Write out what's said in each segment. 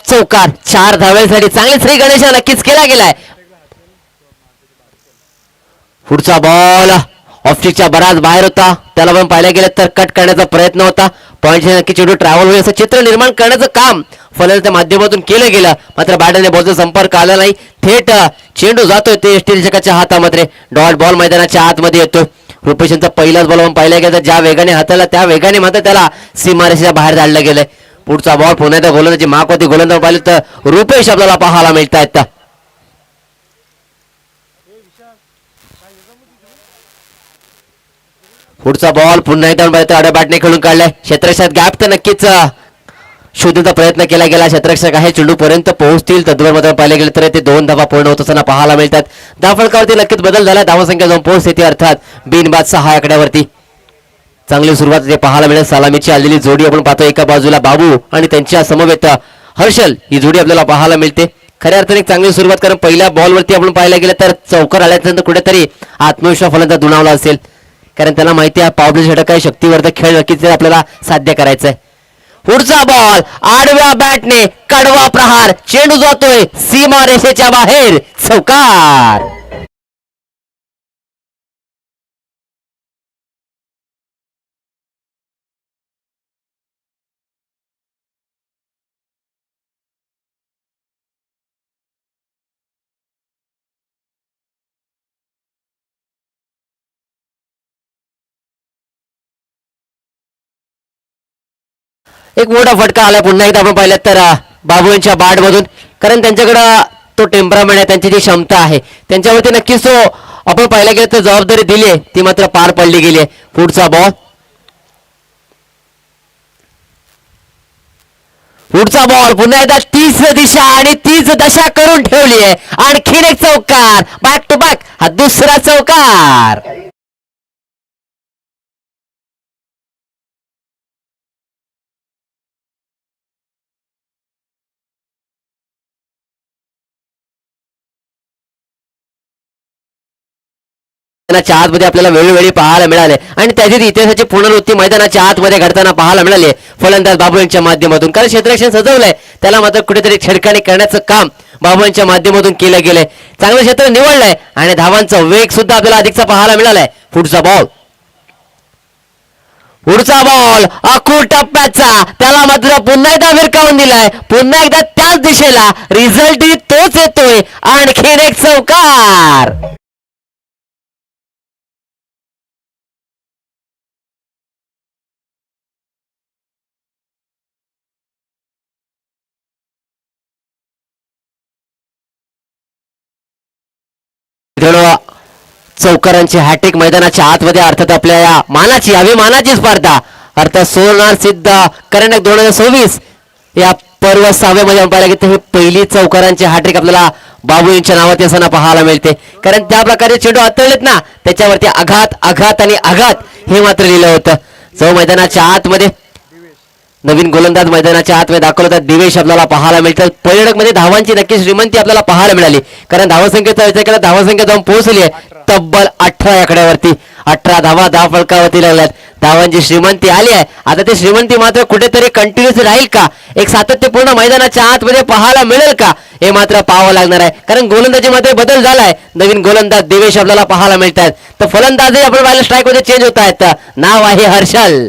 चौकार 4 धावेसाठी चांगले श्री गणेश नक्कीच केला गेलाय. पुढचा बॉल ऑफस्टिकच्या बराच बाहेर होता, त्याला पण पाहिलं गेलं तर कट करण्याचा प्रयत्न होता. पॉईंट नक्की चेंडू ट्रॅव्हल होईल असं चित्र निर्माण करण्याचं काम फलंदाजाच्या माध्यमातून केलं गेलं, मात्र बॅटने बॉलचा संपर्क आला नाही. थेट चेंडू जातोय ते यष्टीरक्षकाच्या हातामध्ये. डॉट बॉल मैदानाच्या आतमध्ये येतोय. रुपेशांचा पहिलाच बॉल पण पाहिला गेला, ज्या वेगाने हाताला त्या वेगाने मात्र त्याला सीमारेषेच्या बाहेर धाडलं गेलंय. पुढचा बॉल पुन्हा एकदा गोलंदाजी माग होती. गोलंदाज पाहिलं तर रुपेश आपल्याला पाहायला मिळतायत. पुढचा बॉल पुन्हा एकदा अड्या बॅटने खेळून काढलाय. क्षेत्ररक्षकात गॅप तर नक्कीच शोधण्याचा प्रयत्न केला गेला. क्षेत्ररक्षक आहे चेंडू पर्यंत पोहोचतील. तद्वार मात्र पाहिले गेले तर ते 2 धावा पूर्ण होत असताना पाहायला मिळतात. धावफलकावरती नक्कीच बदल झाला. धावसंख्या जाऊन पोहोचते अर्थात बिनबाद 6 आकड्यावरती. चांगली सुरुवात ते पाहायला मिळेल. सलामीची आलेली जोडी आपण पाहतो. एका बाजूला बाबू आणि त्यांच्या समवेत हर्षल ही जोडी आपल्याला पाहायला मिळते. खऱ्या अर्थाने चांगली सुरुवात, कारण पहिल्या बॉलवरती आपण पाहायला गेलं तर चौकार आल्यानंतर कुठेतरी आत्मविश्वास फलंदाज दुणावला असेल, कारण त्याला माहिती आहे पावले षटक आहे, शक्तीवर्धक खेळ नक्कीच आपल्याला साध्य करायचा आहे. पुढचा बॉल आडव्या बॅटने कडवा प्रहार, चेंडू जातोय सीमा रेषेच्या बाहेर, चौकार. एक मोठा फटका आलाय पुन्हा एकदा आपण पाहिलं तर बाबू यांच्या बॅट मधून, कारण त्यांच्याकडं तो टेम्परामेंट आहे, त्यांची जी क्षमता आहे त्यांच्यावरती नक्कीच तो आपण पाहिलं गेलं तर जबाबदारी दिली आहे ती मात्र पार पडली गेली आहे. पुढचा बॉल पुन्हा एकदा तीच दिशा आणि तीच दशा करून ठेवली आहे. आणखीन एक चौकार, बॅक टू बॅक हा दुसरा चौकार. मैदानाच्या आतमध्ये आपल्याला वेळोवेळी पाहायला मिळाले आणि त्याची इतिहासाची पुनरावृत्ती मैदानाच्या आतमध्ये घडताना पाहायला मिळाली फलंदाज बाबू यांच्या माध्यमातून. कारण क्षेत्ररक्षण सजवलंय त्याला मात्र कुठेतरी छेडखानी करण्याचं काम बाबू यांच्या माध्यमातून केलं गेलंय. चांगलं क्षेत्र निवडलंय आणि धावांचा वेग सुद्धा आपल्याला अधिकचा पाहायला मिळालाय. पुढचा बॉल अखूड टप्प्याचा, त्याला मात्र पुन्हा एकदा विरकावून दिलाय. पुन्हा एकदा त्याच दिशेला रिझल्ट तोच येतोय. आणखीन एक चौकार. चौकारांची हॅट्रिक मैदानाच्या आतमध्ये, अर्थात आपल्या या मानाची अभिमानाची स्पर्धा अर्थात सोनार सिद्ध कर्नाटक 2026 या पर्व 6व्या मध्ये पाहायला गेलं तर हे पहिली चौकारांची हॅट्रिक आपल्याला बाबू यांच्या नावात असताना पाहायला मिळते. कारण त्या प्रकारे चेंडू हाताळलेत ना त्याच्यावरती आघात आघात आणि आघात हे मात्र लिहिलं होतं. जो मैदानाच्या आतमध्ये नवीन गोलंदाज मैदानाच्या आतमध्ये दाखवलं तर दिवेश आपल्याला पाहायला मिळतात. पर्यटक मध्ये धावांची नक्की श्रीमंती आपल्याला पाहायला मिळाली, कारण धावसंख्येचा विचार केला धावसंख्या जाऊन पोहोचली आहे तब्बल 18 आकड्यावरती. 18 धावा धाव फलकावरती लागल्यात. धावांची श्रीमंती आली आहे. आता ती श्रीमंती मात्र कुठेतरी कंटिन्युअस राहील का, एक सातत्यपूर्ण मैदानाच्या आतमध्ये पाहायला मिळेल का, हे मात्र पाहावं लागणार आहे. कारण गोलंदाजी मध्ये बदल झालाय. नवीन गोलंदाज दिवेश आपल्याला पाहायला मिळतात. तर फलंदाजही आपण पाहिलं स्ट्राईक मध्ये चेंज होत आहेत. नाव आहे हर्षल.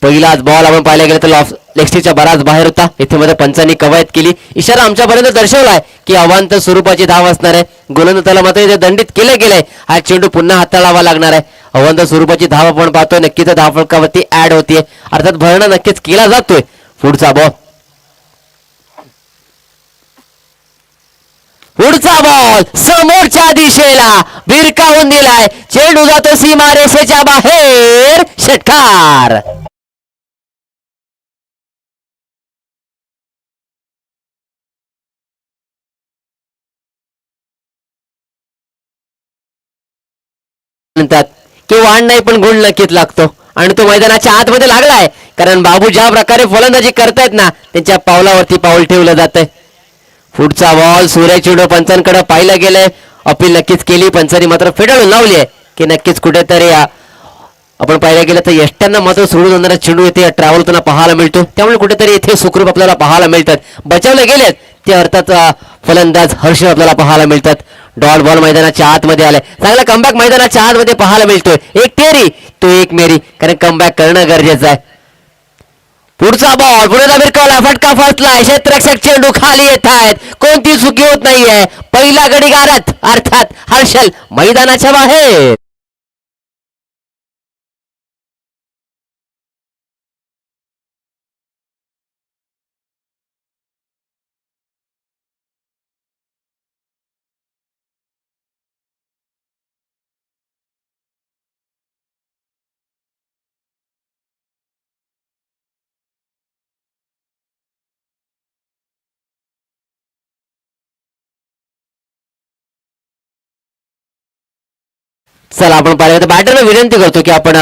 पहिलाच बॉल आपण पाहायला गेलं तर लेगस्टिकच्या बराच बाहेर होता. इथे मध्ये पंचांनी कवायत केली, इशारा आमच्यापर्यंत दर्शवलाय की अवांतर स्वरूपाची धाव असणार आहे. गोलंदाजाला मात्र इथे दंडित केलं गेलंय. हा चेंडू पुन्हा हाताळावा लागणार आहे. अवांतर स्वरूपाची धाव आपण पाहतोय, नक्कीच धाव फलकावरती ऍड होतीये, अर्थात भरणा नक्कीच केला जातोय. पुढचा बॉल समोरच्या दिशेला भिरकावून दिलाय. चेंडू जातो सीमा रेषेच्या बाहेर, षटकार. की वाण नाही पण गुण नक्कीच लागतो आणि तो मैदानाच्या आतमध्ये लागलाय. कारण बाबू ज्या प्रकारे फलंदाजी करतायत ना त्यांच्या पावलावरती पाऊल ठेवलं जातंय. पुढचा बॉल सूर्य चेंडू पंचांकडे पाहिलं गेलंय. अपील नक्कीच केली, पंचांनी मात्र फेटाळून लावली आहे की नक्कीच कुठेतरी आपण पाहायला गेलं तर यष्ट्यांना मात्र सोडून जाणारा चेंडू येथे ट्रॅव्हल होताना पाहायला मिळतो. त्यामुळे कुठेतरी इथे सुखरूप आपल्याला पाहायला मिळतात. बचावले गेलेत ते अर्थात फलंदाज हर्ष आपल्याला पाहायला मिळतात. डॉट बॉल मैदानाच्या आतमध्ये आलाय. चांगला कमबॅक मैदानाच्या आतमध्ये पाहायला मिळतोय. एक तेरी तो एक मेरी, कारण कमबॅक करणं गरजेचं आहे. पुढचा बॉल पुढे भिरकवला, फटका फसलाय. क्षेत्ररक्षक चेंडू खाली येत आहेत. कोणती चुकी होत नाहीये. पहिला गडीगारत अर्थात हर्षल मैदानाच्या बाहेर. चला आपण पाहिलं तर बॅटरला विनंती करतो की आपण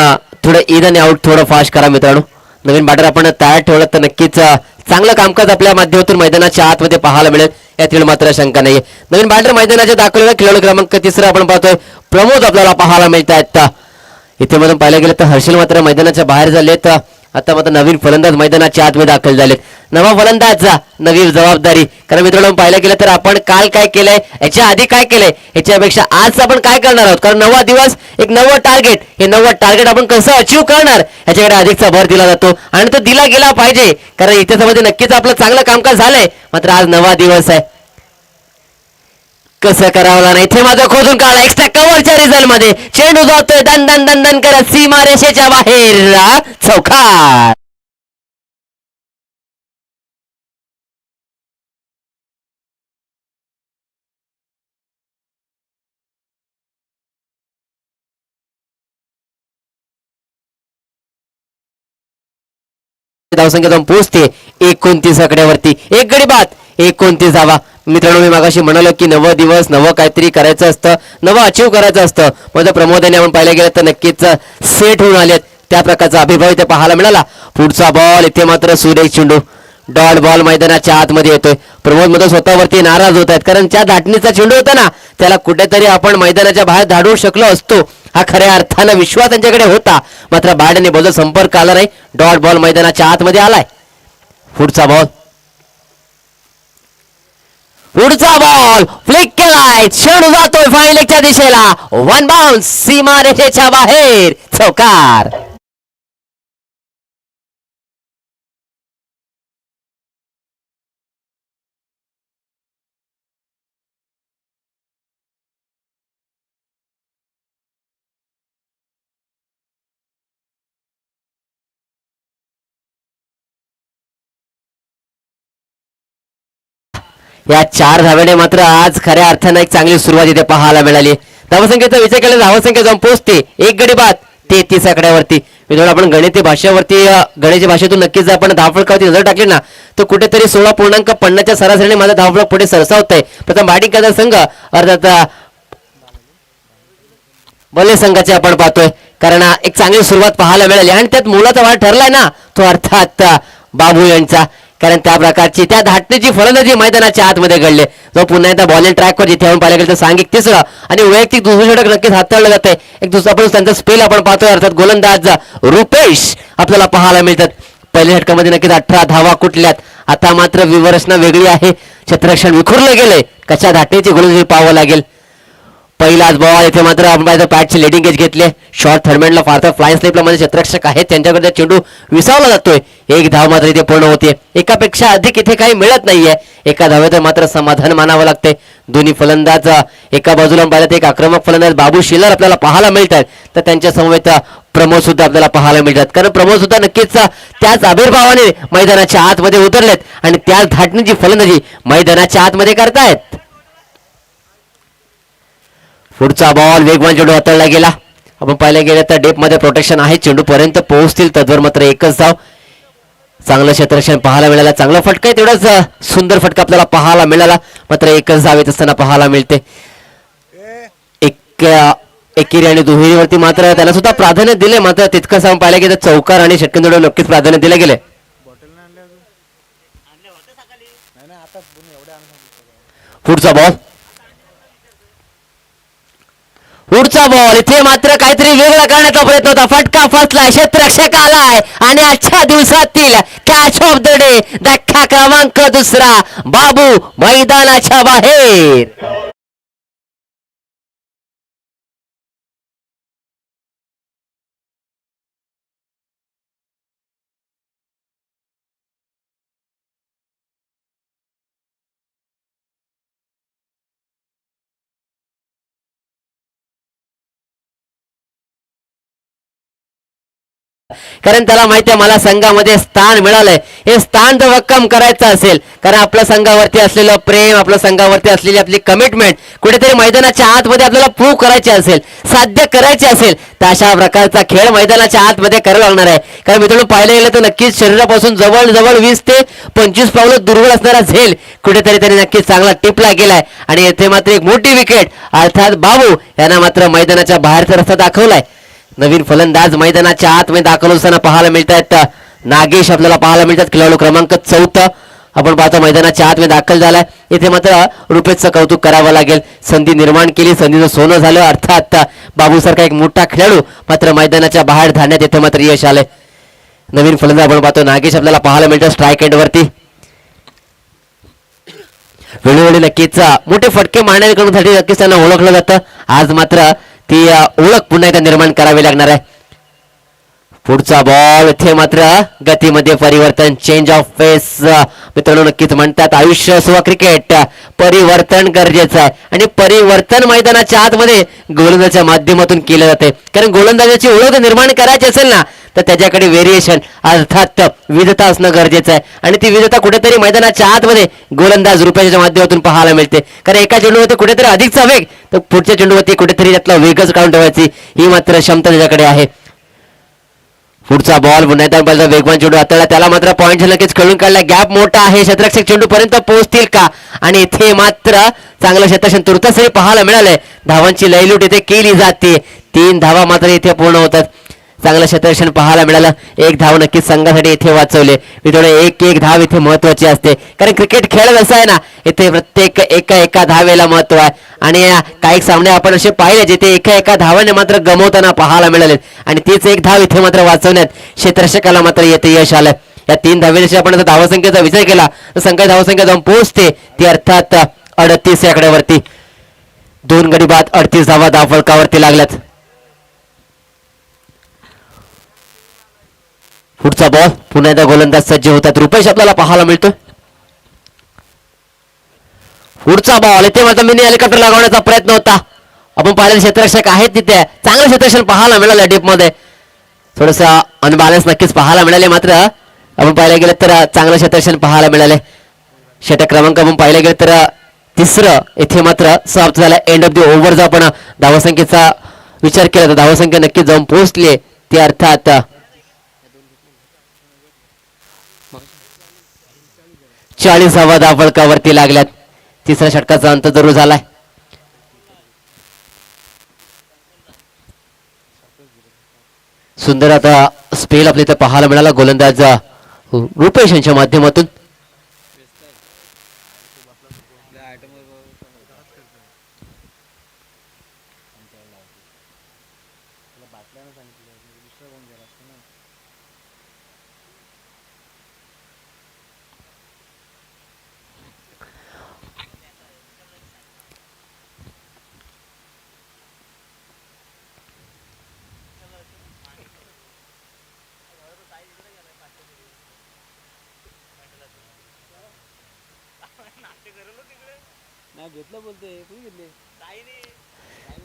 थोडं इन आणि आउट थोडं फास्ट करा मित्रांनो. नवीन बॅटर आपण तयार ठेवलं तर नक्कीच चांगलं कामकाज आपल्या माध्यमातून मैदानाच्या आतमध्ये पाहायला मिळेल यातील मात्र शंका नाहीये. नवीन बॅटर मैदानाच्या दाखल खेळाडू क्रमांक 3 आपण पाहतोय प्रमोद आपल्याला पाहायला मिळत आहेत. इथे मधून पाहायला गेलं तर हर्षल मात्र मैदानाच्या बाहेर झालेत. आता मात्र नवीन फलंदाज मैदानाच्या आतमध्ये दाखल झालेत. नवा फलंदाज नवी जबाबदारी. कारण मित्रांनो पाहायला गेलं तर आपण काल काय केलंय, याच्या आधी काय केलंय, याच्यापेक्षा आज आपण काय करणार आहोत. कारण नवा दिवस, एक नवं टार्गेट, हे नवं टार्गेट आपण कसं अचीव करणार याच्याकडे अधिकचा भर दिला जातो आणि तो दिला गेला पाहिजे. कारण इतिहासामध्ये नक्कीच आपलं चांगलं कामकाज झालंय, मात्र आज नवा दिवस आहे. कसं करावं नाही इथे माझं खोदून काढला. एक्स्ट्रा कव्हरच्या रिझल्ट मध्ये चेंडू जातोय दन दन दन दन करत सीमा रेषेच्या बाहेर. चौकार. धावसंख्या जाऊन पोहोचते 29 आकड्यावरती. एक गडी बाद 29 धावा. मित्रांनो मी मागाशी म्हणालो की नवं दिवस, नवं काहीतरी करायचं असतं, नवं अचीव करायचं असतं. मग प्रमोदाने आपण पाहायला गेलं तर नक्कीच सेट होऊन आलेत. त्या प्रकारचा अभिभाव इथे पाहायला मिळाला. पुढचा बॉल इथे मात्र सुरेश चेंडू डॉट बॉल मैदानाच्या आतमध्ये येतोय. प्रमोद मात्र स्वतःवरती नाराज होत आहेत, कारण त्या धाटणीचा चेंडू होता ना, त्याला कुठेतरी आपण मैदानाच्या बाहेर धाडू शकलो असतो. हा खऱ्या अर्थानं विश्वास त्यांच्याकडे होता, मात्र बॅटने बॉल संपर्क आला नाही. डॉट बॉल मैदानाच्या आतमध्ये आलाय. पुढचा बॉल फ्लिक केलाय. चेंडू जातोय फायलेच्या दिशेला. वन बाउन्स सीमा रेषेच्या बाहेर. चौकार. या 4 धाव्याने मात्र आज खऱ्या अर्थानं एक चांगली सुरुवात इथे पाहायला मिळाली. धावसंख्येचा विचार केला, धावसंख्या जाऊन पोहोचते 1 गडी बाद 33 आकड्यावरती. मित्रांनो आपण गणिती भाषेवरती, गणिती भाषेतून नक्कीच आपण धावफलकावरती नजर टाकली ना, तर कुठेतरी 16.50च्या सरासरीने माझा धावफलक पुढे सरसावत आहे. प्रथम बॅटिंग करणारा संघ अर्थात बले संघाचे आपण पाहतोय, कारण एक चांगली सुरुवात पाहायला मिळाली आणि त्यात मोलाचा वाटा ठरलाय ना, तो अर्थात बाबू यांचा. कारण त्या प्रकारची त्या धाटणीची फलंदाजी मैदानाच्या आतमध्ये घडले. जो पुन्हा एकदा बॉलिंग ट्रॅकवर जिथे आपण पाहिलं गेलं तर सांघिक तिसरं आणि वैयक्तिक दुसरं षटक नक्कीच हाताळलं जात आहे. एक दुसरा आपण त्यांचा स्पेल आपण पाहतोय, अर्थात गोलंदाज रुपेश आपल्याला पाहायला मिळतात. पहिल्या षटकामध्ये नक्कीच 18 धावा कुठल्यात. आता मात्र विवरचना वेगळी आहे. क्षेत्ररक्षण विखुरलं गेलंय. कशा धाटणीची गोलंदाजी पाहावं लागेल. पहिलाच बॉल इथे मात्र आपण पाहिजे पॅटचे लेडिंग गेज घेतले. शॉर्ट थर्डमॅनला फार तर फ्लाय स्लिपला मध्ये क्षेत्ररक्षक आहेत, त्यांच्याकडे चेंडू विसावला जातोय. एक धाव मात्र इथे पूर्ण होते. एकापेक्षा अधिक इथे काही मिळत नाहीये. एका धावेत मात्र समाधान मानावं लागते. दोन्ही फलंदाज एका बाजूला पाहिलं तर एक आक्रमक फलंदाज बाबू शिलर आपल्याला पाहायला मिळतात, तर त्यांच्या समवेत प्रमोद सुद्धा आपल्याला पाहायला मिळतात. कारण प्रमोद सुद्धा नक्कीच त्याच आविर्भावाने मैदानाच्या आतमध्ये उतरलेत आणि त्याच धाटणीची फलंदाजी मैदानाच्या आतमध्ये करतायत. पुढचा बॉल वेगवान चेंडू हाताळला गेला. आपण पाहिलं गेलं तर डेप मध्ये प्रोटेक्शन आहे, चेंडू पर्यंत पोहोचतील तद्वर मात्र एकच धाव. चांगलं क्षेत्ररक्षण पाहायला मिळालं. चांगला फटका आहे, तेवढाच सुंदर फटका आपल्याला पाहायला मिळाला, मात्र एकच धाव येत असताना पाहायला मिळते. एकेरी आणि दुहेरीवरती मात्र त्याला सुद्धा प्राधान्य दिले, मात्र तितकंच आपण पाहिलं गेलं चौकार आणि षटकांकडे नक्कीच प्राधान्य दिले गेले. पुढचा बॉल पुढचा बॉल इथे मात्र काहीतरी वेगळा करण्याचा प्रयत्न होता. फटका फसला, क्षेत्ररक्षक आलाय आणि आजच्या दिवसातील कॅच ऑफ द डे धक्का क्रमांक दुसरा. बाबू मैदानाच्या बाहेर. कारण त्याला माहिती आहे मला संघामध्ये स्थान मिळालंय. हे स्थान जर भक्कम करायचं असेल, कारण आपल्या संघावरती असलेलं प्रेम, आपल्या संघावरती असलेली आपली कमिटमेंट कुठेतरी मैदानाच्या आतमध्ये आपल्याला प्रूव्ह करायची असेल, साध्य करायचे असेल, तर अशा प्रकारचा खेळ मैदानाच्या आतमध्ये करायला लागणार आहे. कारण मित्रांनो पाहायला गेलं तर नक्कीच शरीरापासून जवळ 20 ते 25 पावलं दुर्बळ असणारा झेल कुठेतरी त्यांनी नक्कीच चांगला टिपला गेलाय. आणि येथे मात्र एक मोठी विकेट अर्थात बाबू यांना मात्र मैदानाच्या बाहेरचा रस्ता दाखवलाय. नवीन फलंदाज मैदानाच्या आतमध्ये दाखल होताना पाहायला मिळतात. नागेश आपल्याला पाहायला मिळतात, खेळाडू क्रमांक 14 आपण पाहतो मैदानाच्या आतमध्ये दाखल झालाय. इथे मात्र रुपेशचं कौतुक करावं लागेल. संधी निर्माण केली, संधीचं सोनं झालं. अर्थात बाबूसारखा एक मोठा खेळाडू मात्र मैदानाच्या बाहेर धाडण्यात इथे मात्र यश आलंय. नवीन फलंदाज आपण पाहतो नागेश आपल्याला पाहायला मिळतं स्ट्राईक एंड वरती. वेळोवेळी नक्कीच मोठे फटके मारण्यासाठी नक्कीच त्यांना ओळखलं जातं. आज मात्र ती ओळख पुन्हा एकदा निर्माण करावी लागणार आहे. पुढचा बॉल इथे मात्र गतीमध्ये परिवर्तन, चेंज ऑफ फेस. मित्रांनो नक्कीच म्हणतात आयुष्य असो क्रिकेट परिवर्तन गरजेचं आहे आणि परिवर्तन मैदानाच्या आतमध्ये गोलंदाजाच्या माध्यमातून केलं जाते. कारण गोलंदाजाची ओळख निर्माण करायची असेल ना तर त्याच्याकडे व्हेरिएशन अर्थात विविधता असणं गरजेचं आहे. आणि ती विविधता कुठेतरी मैदानाच्या आतमध्ये गोलंदाज रुपयाच्या माध्यमातून पाहायला मिळते. कारण एका चेंडूवरती कुठेतरी अधिकचा वेग तर पुढच्या चेंडूवरती कुठेतरी त्यातला वेगच काढून ठेवायची ही मात्र क्षमता त्याच्याकडे आहे. पुढचा बॉल पुन्हा एकदा वेगवान चेंडू हाताळला, त्याला मात्र पॉईंट नक्कीच खेळून काढला. गॅप मोठा आहे, क्षेत्ररक्षक चेंडू पर्यंत पोहोचतील का? आणि इथे मात्र चांगलं क्षेत्ररक्षण तुर्तासही पाहायला मिळालंय. धावांची लयलूट इथे केली जाते. 3 धावा मात्र इथे पूर्ण होतात. चांगलं क्षेत्ररक्षण पाहायला मिळालं. 1 धाव नक्कीच संघासाठी इथे वाचवले. मित्रांनो एक धाव इथे महत्वाची असते. कारण क्रिकेट खेळ असा आहे ना, इथे प्रत्येक एका धावेला महत्व आहे. आणि काही सामने आपण असे पाहिले जिथे एका धावाने मात्र गमवताना पाहायला मिळाले आणि तीच 1 धाव इथे मात्र वाचवण्यात क्षेत्ररक्षकाला मात्र येथे यश आलं. या 3 धावेशी आपण जर धावसंख्येचा विचार केला तर संघ धावसंख्या जाऊन पोहोचते ती अर्थात 38 या आकड्यावरती. 2 गडी बाद 38 धावा धावफलकावरती लागल्यात. पुढचा बॉल पुन्हा एकदा गोलंदाज सज्ज होतात. रुपेश आपल्याला पाहायला मिळतो. पुढचा बॉल इथे मात्र मिनी हेलिकॉप्टर लागवण्याचा प्रयत्न होता. आपण पाहिलेले क्षेत्ररक्षक आहेत तिथे, चांगलं क्षेत्ररक्षण पाहायला मिळालं. डीप मध्ये थोडस अनबॅलन्स नक्कीच पाहायला मिळाले. मात्र आपण पाहायला गेलं तर चांगलं क्षेत्ररक्षण पाहायला मिळाले. षटक क्रमांक आपण पाहिलं गेलं तर 3रं इथे मात्र समाप्त झाला. एंड ऑफ द ओव्हर जर आपण धावसंख्येचा विचार केला तर धावसंख्या नक्कीच जाऊन पोहोचली ती अर्थात 40 धावा धावफलकावरती लागल्यात. 3ऱ्या षटकाचा अंत जरूर झालाय. सुंदर आता स्पेल आपल्या इथे पाहायला मिळाला गोलंदाज रुपेश यांच्या माध्यमातून.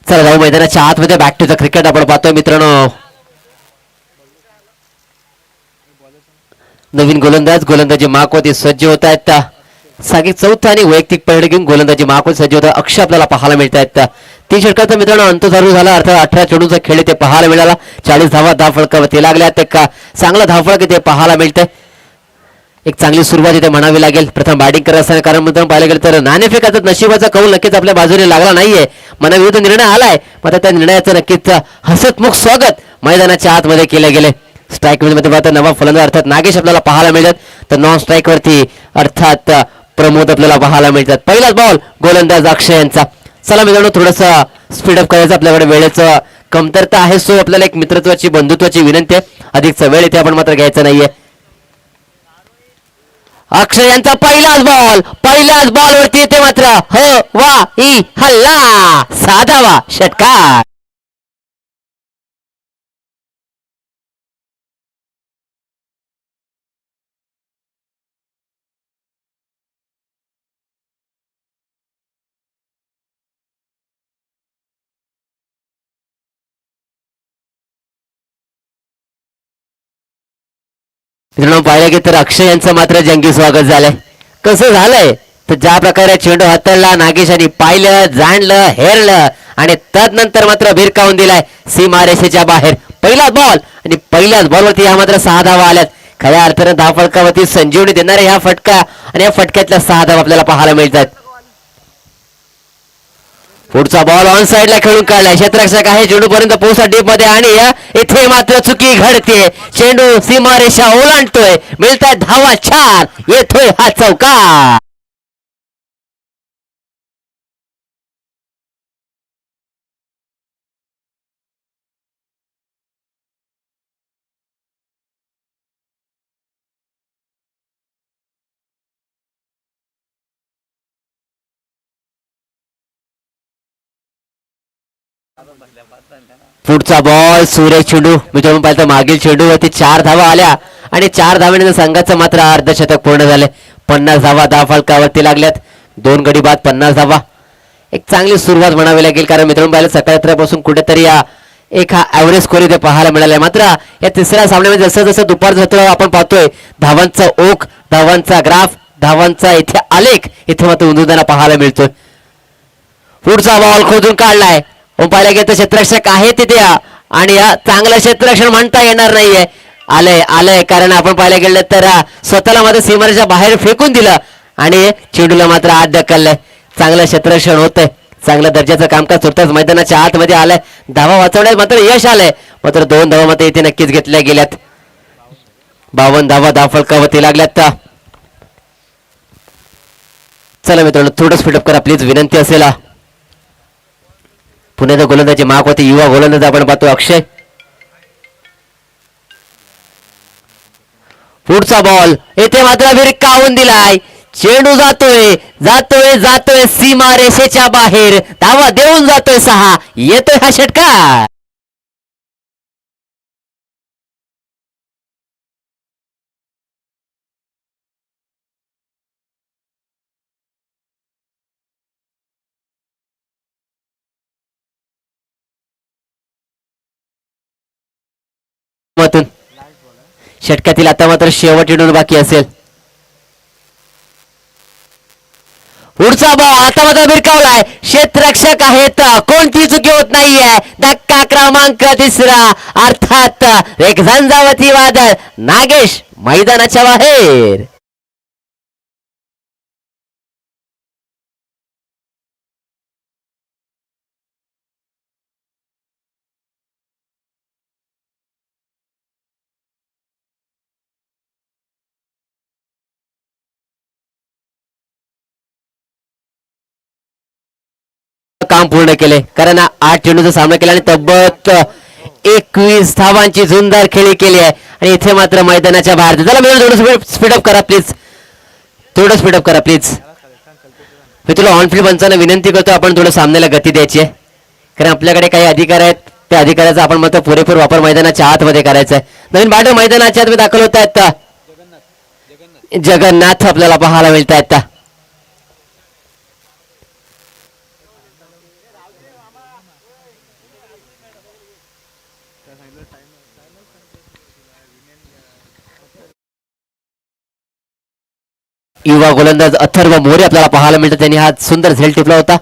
चला जाऊ मैदानाच्या आतमध्ये. बॅक टू द क्रिकेट आपण पाहतोय मित्रांनो. नवीन गोलंदाजी माकोती सज्ज होत आहेत. सागी 4था आणि वैयक्तिक पैड घेऊन गोलंदाजी माकोती सज्ज होत. अक्षय आपल्याला पाहायला मिळत आहेत. 3 षटकाचा मित्रांनो अंत चालू झाला. अर्थात 18 चेंडूचा खेळ ते पाहायला मिळाला. 40 धावा धावफलकावरती लागल्या. ते चांगला धावफलक इथे पाहायला मिळतंय. एक चांगली सुरुवात इथे म्हणावी लागेल प्रथम बॅटिंग करत असताना. कारण मित्रांनो पाहायला गेलं तर नाणेफेकाचा नशिबाचा कौल नक्कीच आपल्या बाजूने लागला नाहीये. मनाविरुद्ध निर्णय आलाय, मात्र त्या निर्णयाचं नक्कीच हसतमुख स्वागत मैदानाच्या आतमध्ये केले गेले. स्ट्राईक मध्ये पाहता नवा फलंदाज अर्थात नागेश आपल्याला पाहायला मिळतात. तर नॉन स्ट्राईक वरती अर्थात प्रमोद आपल्याला पाहायला मिळतात. पहिलाच बॉल गोलंदाज अक्षय यांचा. चला मित्रांनो थोडस स्पीडअप करायचं, आपल्याकडे वेळेचं कमतरता आहे. सो आपल्याला एक मित्रत्वाची बंधुत्वाची विनंती आहे, अधिकचा वेळ इथे आपण मात्र घ्यायचा नाहीये. अक्षय यांचा पहिल्याच बॉल वरती येते मात्र वा ई हल्ला साधावा षटकार. मित्रांनो पाहिलं की तर अक्षय यांचं मात्र जंगी स्वागत झालंय. कसं झालंय तर ज्या प्रकारे चेंडू हाताळला नागेशाने, पाहिलं, जाणलं, हेरलं आणि तदनंतर मात्र भिरकावून दिलाय सीमारेषेच्या बाहेर. पहिलाच बॉल आणि पहिल्याच बॉलवरती ह्या मात्र 6 धावा आल्यात. खऱ्या अर्थानं धाव फटकावरती संजीवनी देणारे ह्या फटका आणि या फटक्यातल्या 6 धावा आपल्याला पाहायला मिळतात. पुढचा बॉल ऑन साइडला खेळून काढलाय, क्षेत्ररक्षक आहे, चेंडू पर्यंत पोहोचा डीप मध्ये आणि इथे मात्र चुकी घडते. चेंडू सीमारेषा ओलांडतोय, मिळतात धावा 4, येतोय हा चौकार. पुढचा बॉल सुरेश चेंडू मित्रांनो पाहिलं मागील चेंडूवरती 4 धावा आल्या आणि 4 धावांनी संघाचं मात्र अर्धशतक पूर्ण झाले. 50 धावा धाव फलकावरती लागल्यात. 2 गडी बाद 50 धावा, एक चांगली सुरुवात म्हणावी लागेल. कारण मित्रांनो पाहिलं सकाळपासून कुठेतरी एक हा ॲव्हरेज स्कोर इथे पाहायला मिळालाय. मात्र या तिसऱ्या सामन्यामध्ये जसं जसं दुपारचं होतं आपण पाहतोय धावांचा ओघ, धावांचा ग्राफ, धावांचा इथे आलेख इथे मात्र उंदवताना पाहायला मिळतोय. पुढचा बॉल खोदून काढलाय, पाहिला गेलं क्षेत्ररक्षक आहे तिथे आणि चांगलं क्षेत्ररक्षण म्हणता येणार नाहीये. आलंय आलंय कारण आपण पाहायला गेलं तर स्वतःला मात्र सीमारेच्या बाहेर फेकून दिलं आणि चेंडूला मात्र आत ढकललंय. चांगलं क्षेत्ररक्षण होतंय, चांगल्या दर्जाचं कामकाज सुटताच मैदानाच्या आतमध्ये आलंय. धावा वाचवण्यात मात्र यश आलंय. मात्र 2 धावा मात्र इथे नक्कीच घेतल्या गेल्यात. 52 धावा धाव फलकावरती लागल्यात. चला मित्रांनो थोडं स्पीडअप करा प्लीज, विनंती असेल. पुण्याचा गोलंदाजी मागवती युवा गोलंदाज आपण पाहतो अक्षय. पुढचा बॉल येथे मात्र भिरकावून दिलाय. चेंडू जातोय जातोय जातोय सीमा रेषेच्या बाहेर, धावा देऊन जातोय 6, येतोय हा षटकार. षटकातील आता मात्र शेवट येऊन बाकी असेल. पुढचा बॉल आता मात्र भिरकावलाय, क्षेत्ररक्षक आहेत, कोणती चुकी होत नाहीये. धक्का क्रमांक 3 अर्थात एक झंझावती वादळ, नागेश मैदानाच्या बाहेर. काम पूर्ण केले कारण 8 चेंडूचा सामना केला आणि तब्बल 21 धावांची झुंजार खेळी केली आहे आणि इथे मात्र मैदानाच्या बाहेर. चला मी थोडं स्पीडअप करा प्लीज, थोडं स्पीडअप करा प्लीज. मी तुला ऑन फील्ड पंचांना विनंती करतो आपण थोडं सामन्याला गती द्यायची आहे कारण आपल्याकडे काही अधिकार आहेत, त्या अधिकाराचा आपण मात्र पुरेपूर वापर मैदानाच्या आतमध्ये करायचा आहे. नवीन बाटे मैदानाच्या आतमध्ये दाखल होत आहेत. जगन्नाथ आपल्याला पाहायला मिळत आहेत. युवा गोलंदाज अथर्व मोरे आपल्याला पाहायला मिळतात, त्यांनी हा सुंदर झेल टिपला होता.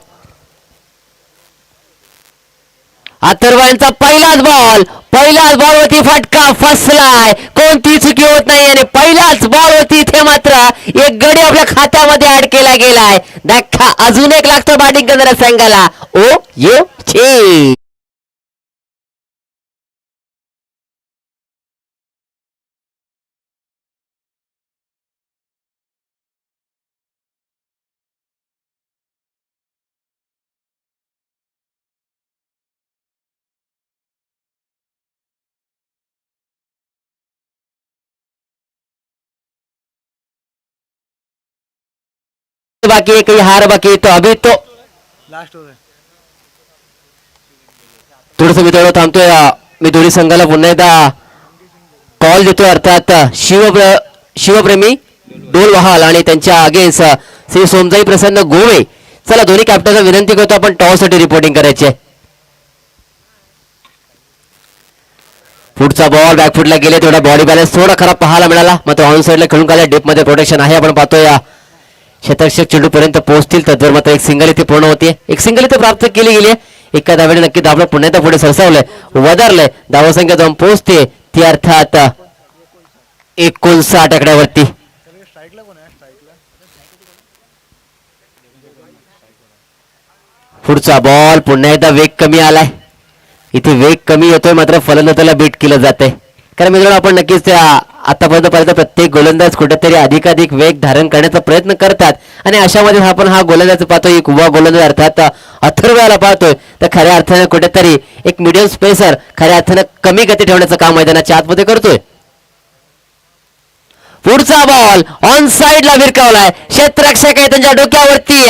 अथर्व यांचा पहिलाच बॉलवरती फटका फसलाय, कोणती चुकी होत नाही आणि पहिल्याच बॉलवरती इथे मात्र एक गडी आपल्या खात्यामध्ये ऍड केला गेलाय. धक्का अजून एक लागतो बॅटिंग करणाऱ्या संघाला. ओ यो छे बाकी है, कहीं हार बाकी है, तो अभी तो लास्ट ओवर थोडस मित्रांनो थांबतोय. मी दोन्ही संघाला पुन्हा एकदा कॉल देतोय. अर्थात शिवप्रेमी डोल वहाल आणि त्यांच्या अगेन्स्ट श्री सोमजाई प्रसन्न गोवे. चला दोन्ही कॅप्टनला विनंती करतो आपण टॉस साठी रिपोर्टिंग करायची आहे. पुढचा बॉल बॅकफुटला गेले, तेवढा बॉडी बॅलन्स थोडा खराब पाहायला मिळाला. मात्र ऑन साईडला खेळून काढला, डीप मध्ये प्रोटेक्शन आहे. आपण पाहतोय शतरक्षक चेंडू पर्यंत पोहोचतील तर मात्र एक सिंगल इथे पूर्ण होते. एक सिंगल इथे प्राप्त केली गेली. एका धावेने नक्की धावलं पुन्हा एकदा पुढे सरसावलंय, वधारलंय. धावसंख्या जाऊन पोहोचते ती अर्थात 59 आकड्यावरती. स्ट्राईकला कोण आहे स्ट्राईकला पुढचा बॉल पुन्हा एकदा वेग कमी आलाय. इथे वेग कमी येतोय, मात्र फलंदाजाला बीट केलं जातंय. कारण मित्रांनो आपण नक्कीच त्या आतापर्यंत पाहिलं प्रत्येक गोलंदाज कुठेतरी अधिकाधिक वेग धारण करण्याचा प्रयत्न करतात आणि अशामध्ये आपण हा गोलंदाज पाहतोय, एक युवा गोलंदाज अर्थात अथर्वला पाहतोय. तर खऱ्या अर्थाने कुठेतरी एक मिडियम स्पेसर खऱ्या अर्थानं कमी गती ठेवण्याचं काम मैदानाच्या आतमध्ये करतोय. पुढचा बॉल ऑन साईडला विरकावलाय. क्षेत्ररक्षक आहे त्यांच्या डोक्यावरती,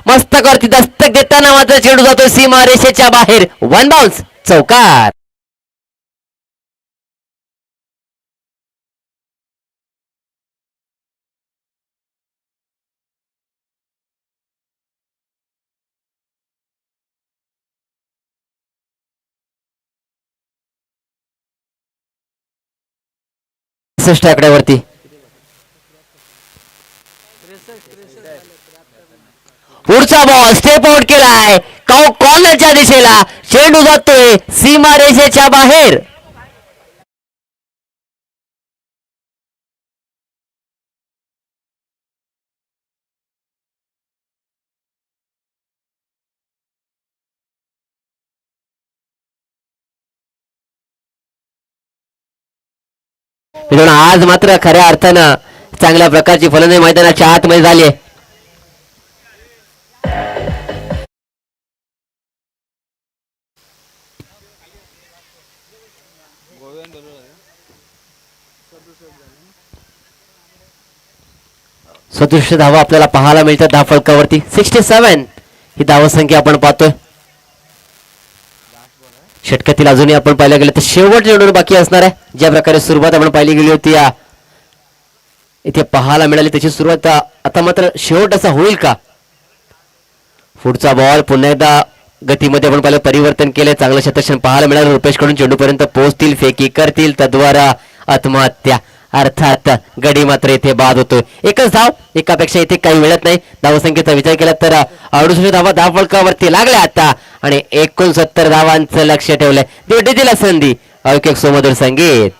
मस्तकावरती दस्तक देताना मात्र चेंडू जातोय सीमा रेषेच्या बाहेर. वन बाउन्स, चौकार. आकड्यावरती पुढचा बॉल स्टेप आउट केलाय कॉर्नरच्या दिशेला. चेंडू जातोय सीमा रेषेच्या बाहेर. आज मात्र खऱ्या अर्थानं चांगल्या प्रकारची फलंदाजी मैदानाच्या आतमध्ये झाली आहे. सदुसष्ट धावा आपल्याला पाहायला मिळतात धाव फलकावरती. 67 ही धावसंख्या आपण पाहतोय. षटकातील अजूनही आपण पाहायला गेलं तर शेवट चेंडूवर बाकी असणार आहे. ज्या प्रकारे सुरुवात आपण पाहिली गेली होती इथे पाहायला मिळाली त्याची सुरुवात आता मात्र शेवट असा होईल का. पुढचा बॉल पुन्हा एकदा गतीमध्ये आपण पाहिलं परिवर्तन केले. चांगलं शतक्षण पाहायला मिळालं. रुपेश कडून चेंडू पर्यंत पोहोचतील, फेकी करतील, तद्वारा आत्महत्या. अर्थात गडी मात्र इथे बाद होतोय. एकच धाव, एकापेक्षा इथे काही मिळत नाही. धावसंख्येचा विचार केला तर 68 धावा धाव फलकावरती लागल्या आता आणि 69 धावांचं लक्ष ठेवलंय. देवटी दिला संधी. ऐक सुमधुर संगीत.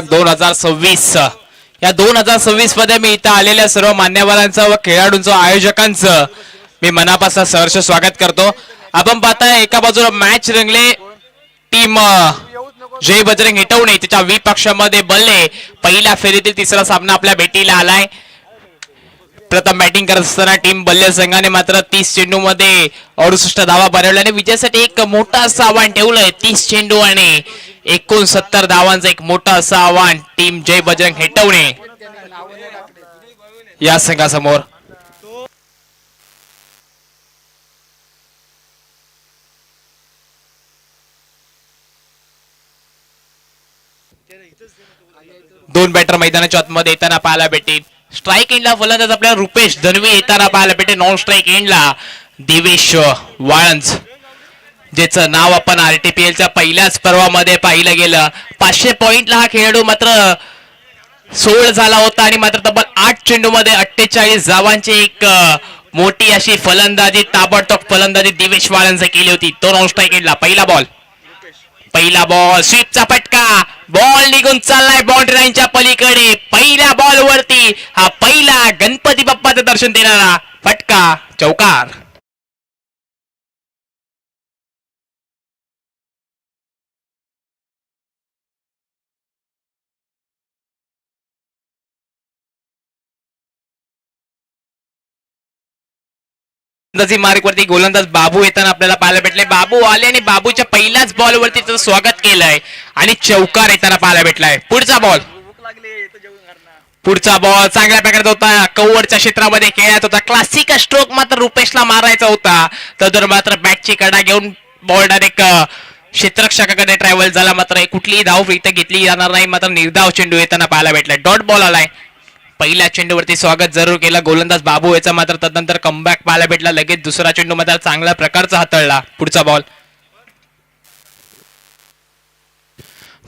2026 या 2026 मध्ये मी इथं आलेल्या सर्व मान्यवरांचं व खेळाडूंचं आयोजकांचं मी मनापासून सहर्ष स्वागत करतो. आपण पाहताय एका बाजूला मॅच रंगले. टीम जय बजरंग हेटवणे त्याच्या विपक्षामध्ये बल्ले. पहिल्या फेरीतील तिसरा सामना आपल्या भेटीला आलाय. प्रथम बॅटिंग करत असताना टीम बल्ले संघाने मात्र 30 चेंडू मध्ये 68 धावा बनवल्याने विजयासाठी एक मोठं असं आव्हान ठेवलंय. 30 चेंडू आणि 69 धावांचं एक मोठं असं आव्हान टीम जय बजरंग हेटवणे या संघासमोर. दोन बॅटर मैदानाच्या आतमध्ये येताना पाहायला भेटेल. स्ट्राईक एंडला फलंदाज आपल्याला रुपेश धनवी येताना पाहायला भेटेल. नॉन स्ट्राईक एंडला दिवेश वाळंज ज्याचं नाव आपण RTPLच्या पहिल्याच पर्वामध्ये पाहिलं गेलं. 500 पॉइंटला हा खेळाडू मात्र सोळ झाला होता आणि मात्र तब्बल 8 चेंडू मध्ये 48 धावांची एक मोठी अशी फलंदाजी ताबडतोब फलंदाजी दिवेश वाळंज केली होती. तो नॉन स्ट्राईक एंडला पहिला बॉल स्वीपचा फटका. बॉल निघून चाललाय बाउंड्री लाईनच्या पलीकडे. पहिल्या बॉल वरती हा पहिला गणपती बाप्पाचं दर्शन देणारा फटका चौकार. मार्क वरती गोलंदाज बाबू येताना आपल्याला पाहायला भेटले. बाबू आले आणि बाबूच्या पहिल्याच बॉल वरती त्याचं स्वागत केलंय आणि चौकार येताना पाहायला भेटलाय. पुढचा बॉल चांगल्या प्रकारचा होता. कव्हरच्या क्षेत्रामध्ये खेळत होता. क्लासिक स्ट्रोक मात्र रुपेशला मारायचा होता. तर मात्र बॅटची कडा घेऊन बॉल डायरेक्ट क्षेत्ररक्षकाकडे ट्रॅव्हल झाला. मात्र कुठलीही धाव इथं घेतली जाणार नाही. मात्र निर्धाव चेंडू येताना पाहायला भेटलाय. डॉट बॉल आलाय. पहिल्या चेंडूवरती स्वागत जरूर केलं गोलंदाज बाबू याचा. मात्र तदनंतर कमबॅक पाहायला भेटला. लगेच दुसरा चेंडू मात्र चांगल्या प्रकारचा हाताळला. पुढचा बॉल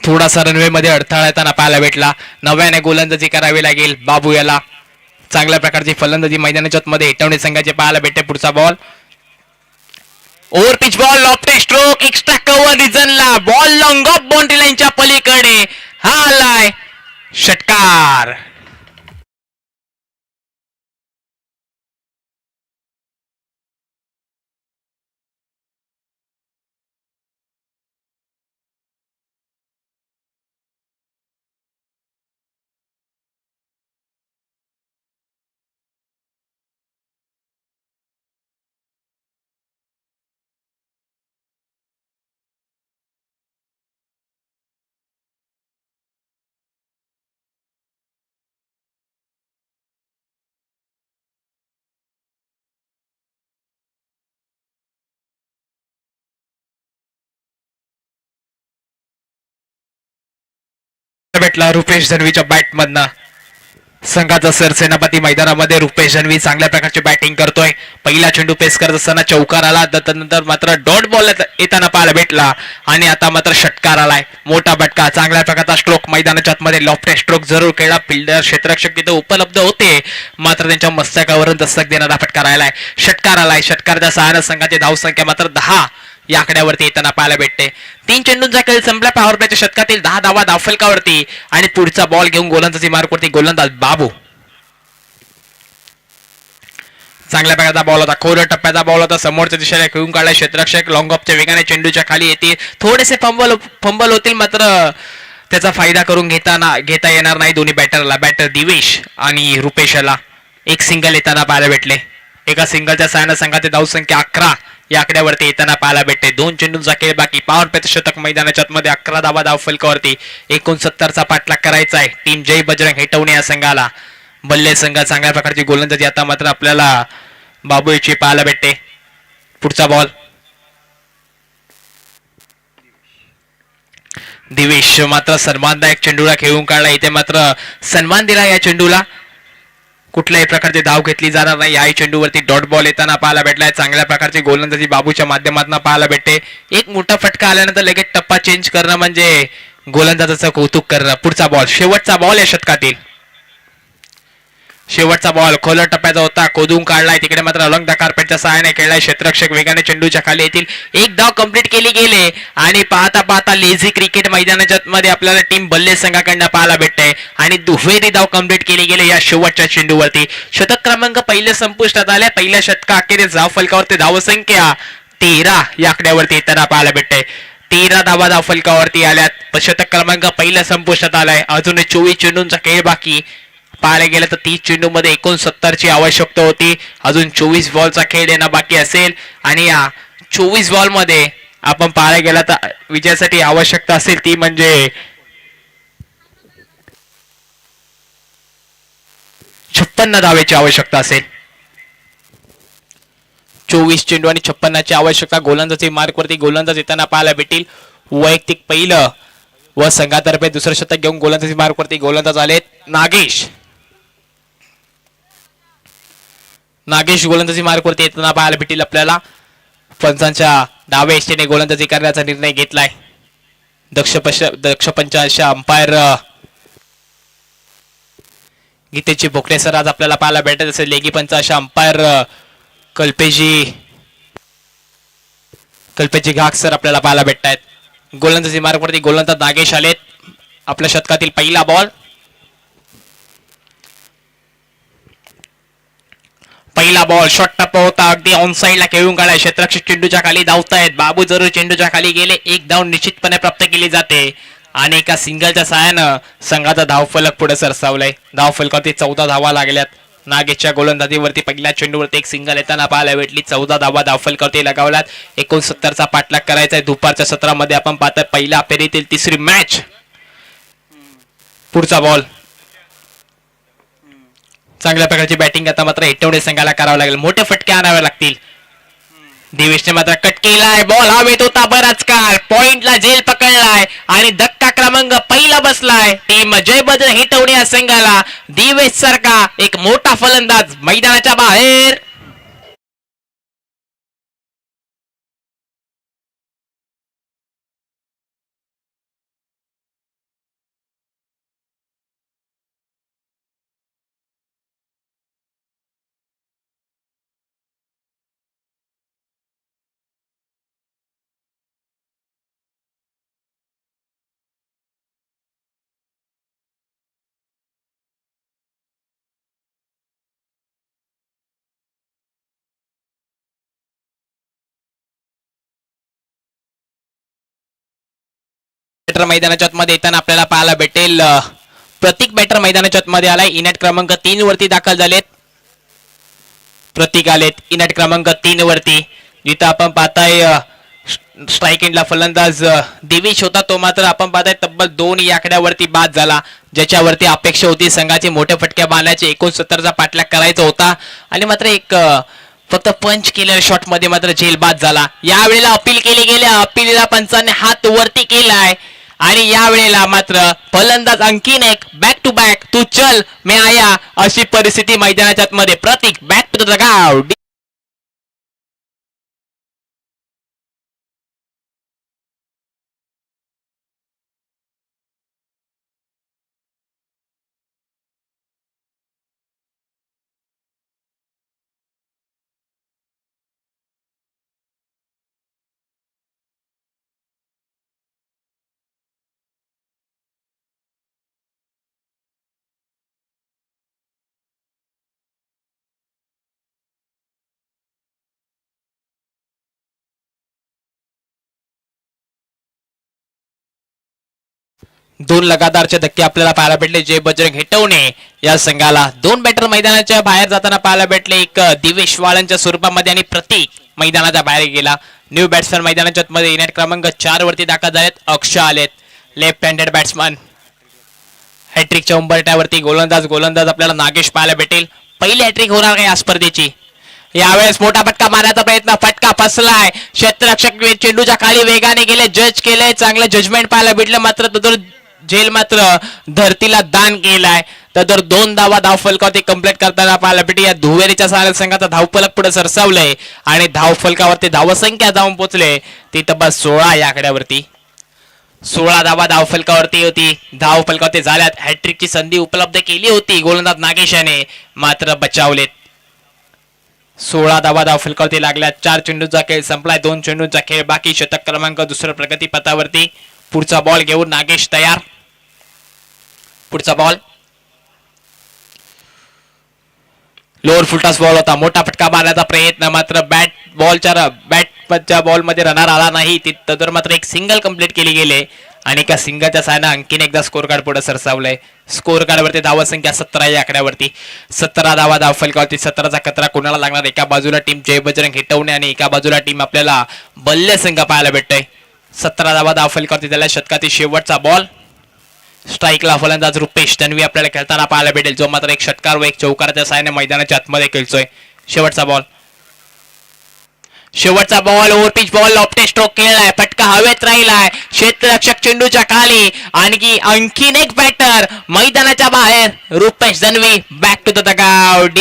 थोडासा रनवे मध्ये अडथळा येताना पाहायला भेटला. नव्याने गोलंदाजी करावी लागेल बाबू याला. चांगल्या प्रकारची फलंदाजी मैदानाच्या मध्ये हेटवणे संघाचे पाहायला भेटते. पुढचा ball over pitch ball loft stroke extra cover रिजनला. बॉल लॉंग ऑफ बाउंड्री लाईनच्या पलीकडे. हा आलाय षटकार. भेटला रुपेश धनवीच्या बॅट मधनं. संघाचा सरसेनापती मैदानामध्ये रुपेश धनवी चांगल्या प्रकारची बॅटिंग करतोय. पहिला चेंडू पेस करत असताना चौकार आला. त्यानंतर मात्र डॉट बॉल येताना पाहायला भेटला आणि आता मात्र षटकार आलाय. मोठा फटका चांगल्या प्रकारचा स्ट्रोक मैदानाच्या आतमध्ये लॉफ्ट स्ट्रोक जरूर केला. फिल्डर क्षेत्ररक्षक तिथे उपलब्ध होते. मात्र त्यांच्या मस्तकावरून दस्तक देणारा फटका राहिलाय. षटकार आलाय. षटकारच्या सहाय्याने संघाची धावसंख्या मात्र 10 या आकड्यावरती येताना पाहायला भेटते. 3 चेंडूंचा खेळ संपला. पॉवर प्लेच्या षटकातील 10 धावा धावफलकावरती आणि पुढचा बॉल घेऊन गोलंदाजी मार्कवरती गोलंदाज बाबू. चांगल्या प्रकारचा बॉल होता. खोल टप्प्याचा बॉल होता. समोरच्या दिशेने खेळून काढला क्षेत्ररक्षक. लॉंग ऑफच्या वेगाने चेंडूच्या खाली येते. थोडेसे फंबल होतील मात्र त्याचा फायदा करून घेता येणार नाही दोन्ही बॅटरला. बॅटर दिवेश आणि रुपेशला एक सिंगल येताना पाहायला भेटले. एका सिंगलच्या सहाय्याने संघाची धावसंख्या 11 या आकड्यावरती येताना पाहायला भेटते. 2 चेंडूंचा खेळ बाकी. पॉवर प्ले शतक मैदानाच्या आतमध्ये 11 धावा धावफलकावरती. 69चा पाठलाग करायचा आहे टीम जय बजरंग हेटवणे या संघाला. बल्ले संघ चांगल्या प्रकारची गोलंदाजी आता मात्र आपल्याला बाबू याची पाहायला भेटते. पुढचा बॉल दिवेश मात्र सन्मानदायक चेंडूला खेळून काढला. इथे मात्र सन्मान दिला या चेंडूला. कुठल्याही प्रकारची धाव घेतली जाणार नाही. याही चेंडूवरती डॉट बॉल येताना पाहायला भेटलाय. चांगल्या प्रकारची गोलंदाजी बाबूच्या माध्यमातून पाहायला भेटते. एक मोठा फटका आल्यानंतर लगेच टप्पा चेंज करणं म्हणजे गोलंदाजाचं कौतुक करणं. पुढचा बॉल शेवटचा बॉल या षटकातील. शेवटचा बॉल खोलर टप्प्याचा होता, कोदून काढलाय तिकडे मात्र अलंग द कार्पेटच्या सहाय्याने खेळलाय क्षेत्ररक्षक वेगाने चेंडूच्या खाली येतील. एक धाव कंप्लीट केली गेले आणि पाहता पाहता लेझी क्रिकेट मैदानाच्या मध्ये आपल्याला टीम बल्ले संघाकडनं पाहायला भेटते आणि दुहेरी धाव कंप्लीट केली गेले या शेवटच्या चेंडूवरती. शतक क्रमांक पहिले संपुष्टात आल्या. पहिल्या षटका अखेरीस धाव फलकावरती धावसंख्या 13 या आकड्यावरती येताना पाहायला भेटते. 13 धावा धाव फलकावरती आल्यात. शतक क्रमांक पहिल्या संपुष्टात आलाय. अजून 24 चेंडूंचा खेळ बाकी. पाहायला गेलं तर 30 चेंडू मध्ये 69 ची आवश्यकता होती. अजून 24 बॉलचा खेळ येणं बाकी असेल आणि या 24 बॉल मध्ये आपण पाहायला गेला तर विजयासाठी आवश्यकता असेल ती म्हणजे 56 धावेची आवश्यकता असेल. 24 चेंडू आणि 56 ची आवश्यकता. गोलंदाजी मार्कवरती गोलंदाज येताना पाहायला भेटील. वैयक्तिक पहिलं व संघातर्फे दुसरं शतक घेऊन गोलंदाजी मार्कवरती गोलंदाज आलेत नागेश गोलंदाजी मार्कवरती येताना पाहायला भेटील आपल्याला. पंचांच्या डाव्या इष्टेने गोलंदाजी करण्याचा निर्णय घेतलाय. दक्ष पंचांच्या अंपायर गीतेची भोकरे सर आज आपल्याला पाहायला भेटत असेल. लेगी पंच अशा अंपायर कल्पेजी घाग सर आपल्याला पाहायला भेटत आहेत. गोलंदाजी मार्गवरती गोलंदाज नागेश आलेत. आपल्या शतकातील पहिला बॉल. शॉर्ट टप्पा होता. अगदी ऑन साईडला खेळून काढाय. क्षेत्ररक्षक चेंडूच्या खाली धावतायत. बाबू जरूर चेंडूच्या खाली गेले. एक धाव निश्चितपणे प्राप्त केली जाते आणि एका सिंगलच्या सहाय्यानं संघाचा धावफलक पुढे सरसावलाय. धावफलकावरती 14 धावा लागल्यात. नागेशच्या गोलंदाजीवरती पहिल्या चेंडूवरती एक सिंगल येताना पाहायला भेटली. 14 धावा धावफलकावरती लगावल्यात. 69चा पाठलाग करायचा आहे. दुपारच्या सत्रामध्ये आपण पाहतोय पहिल्या फेरीतील तिसरी मॅच. पुढचा बॉल. चांगल्या प्रकारची बॅटिंग आता मात्र हेटवडे संघाला करावं लागेल. मोठे फटके आणावे लागतील. दिवेशने मात्र कट केलाय. बॉल हवेत होता बराच काळ. पॉइंटला झेल पकडलाय आणि धक्का क्रमांक पहिला बसलाय. टीम जयभद्र हेटवडे या संघाला. दिवेश सारखा एक मोठा फलंदाज मैदानाच्या बाहेर. मैदानाच्या आतमध्ये येताना आपल्याला पाहायला भेटेल. प्रतीक बॅटर मैदानाच्या आतमध्ये आलाय. इनॅट क्रमांक 3 वरती दाखल झालेत. प्रतीक आलेत इनॅट क्रमांक 3 वरती. जिथं आपण पाहताय स्ट्राईक एंडला फलंदाज दिवेश होता. तो मात्र आपण पाहताय तब्बल 2 या आकड्यावरती बाद झाला. ज्याच्यावरती अपेक्षा होती संघाचे मोठ्या फटक्या बांधण्याचे. 69चा पाठलाग करायचा होता आणि मात्र एक फक्त पंच केलेल्या शॉट मध्ये मात्र झेल बाद झाला. यावेळेला अपील केली गेली. अपीलला पंचाने हात वरती केलाय आणि यावेळेला मात्र फलंदाज आणखीन एक बॅक टू बॅक तू चल मे आया अशी परिस्थिती मैदानाच्या मध्ये. प्रतीक बॅक टू द ग्राउंड. दोन लगातारचे धक्के आपल्याला पाहायला भेटले. जय बजरंग हेटवणे या संघाला. 2 बॅटर मैदानाच्या बाहेर जाताना पाहायला भेटले. एक दिवेश वाळंच्या स्वरूपामध्ये आणि प्रतीक मैदानाच्या बाहेर गेला. न्यू बॅट्समॅन मैदानाच्या मध्ये इनॅट क्रमांक 4 वरती दाखल झालेत. अक्षय आलेत. Left handed batsman. हॅट्रिकच्या उंबरट्यावरती गोलंदाज आपल्याला नागेश पाहायला भेटेल. पहिली हॅट्रिक होणार काय या स्पर्धेची. यावेळेस मोठा फटका मारण्याचा प्रयत्न. फटका फसलाय. क्षेत्ररक्षक चेंडूच्या खाली वेगाने गेले. जज केले. चांगलं जजमेंट पाहायला भेटलं. मात्र तो झेल मात्र धरतीला दान केलाय. तर 2 धावा धावफलकावरती कंप्लीट करताना पाहायला भेटली. या दुहेरीच्या सहाय्याने संघाचा धावफलक पुढे सरसावलंय आणि धावफलकावरती धावसंख्या जाऊन पोहोचले ती तब्बल 16 या आकड्यावरती. 16 धावा धावफलकावरती होती. धावफलकावरती झाल्यात. हॅट्रिकची संधी उपलब्ध केली होती गोलंदाज नागेश याने, मात्र बचावलेत. 16 धावा धावफलकावरती लागल्यात. 4 चेंडूचा खेळ संपलाय. 2 चेंडूचा खेळ बाकी. शतक क्रमांक दुसरं प्रगतीपथावरती. पुढचा बॉल घेऊन नागेश तयार. पुढचा बॉल लोअर फुलटॉस बॉल होता. मोठा फटका मारण्याचा प्रयत्न, मात्र बॅटच्या बॉल मध्ये रनर आला नाही. तिथं मात्र एक सिंगल कंप्लीट केली गेले आणि एका सिंगलच्या साहाय्याने आणखीन एकदा स्कोर कार्ड पुढे सरसावलंय. स्कोर कार्ड वरती धावा संख्या 17 या आकड्यावरती. 17 धावा धावफलकावरती. 17चा कचरा कोणाला लागणार? एका बाजूला टीम जय बजरंग हिटवणे आणि एका बाजूला टीम आपल्याला बल्ले संघ पाहायला भेटतोय. 17 धावा धावफलकावरती. त्याला षटकातील शेवटचा बॉल. स्ट्राईकला फलंदाज रुपेश धनवी आपल्याला खेळताना पाहायला भेटेल, जो मात्र एक षटकार व एक चौकाराच्या साहाय्याने मैदानाच्या आतमध्ये खेळतोय. शेवटचा ball. Overpitch ball. Lofted stroke केलाय. फटका हवेत राहिलाय. क्षेत्ररक्षक चेंडूच्या खाली. आणखीन एक बॅटर मैदानाच्या बाहेर. Rupesh Dhanvi back to the dugout.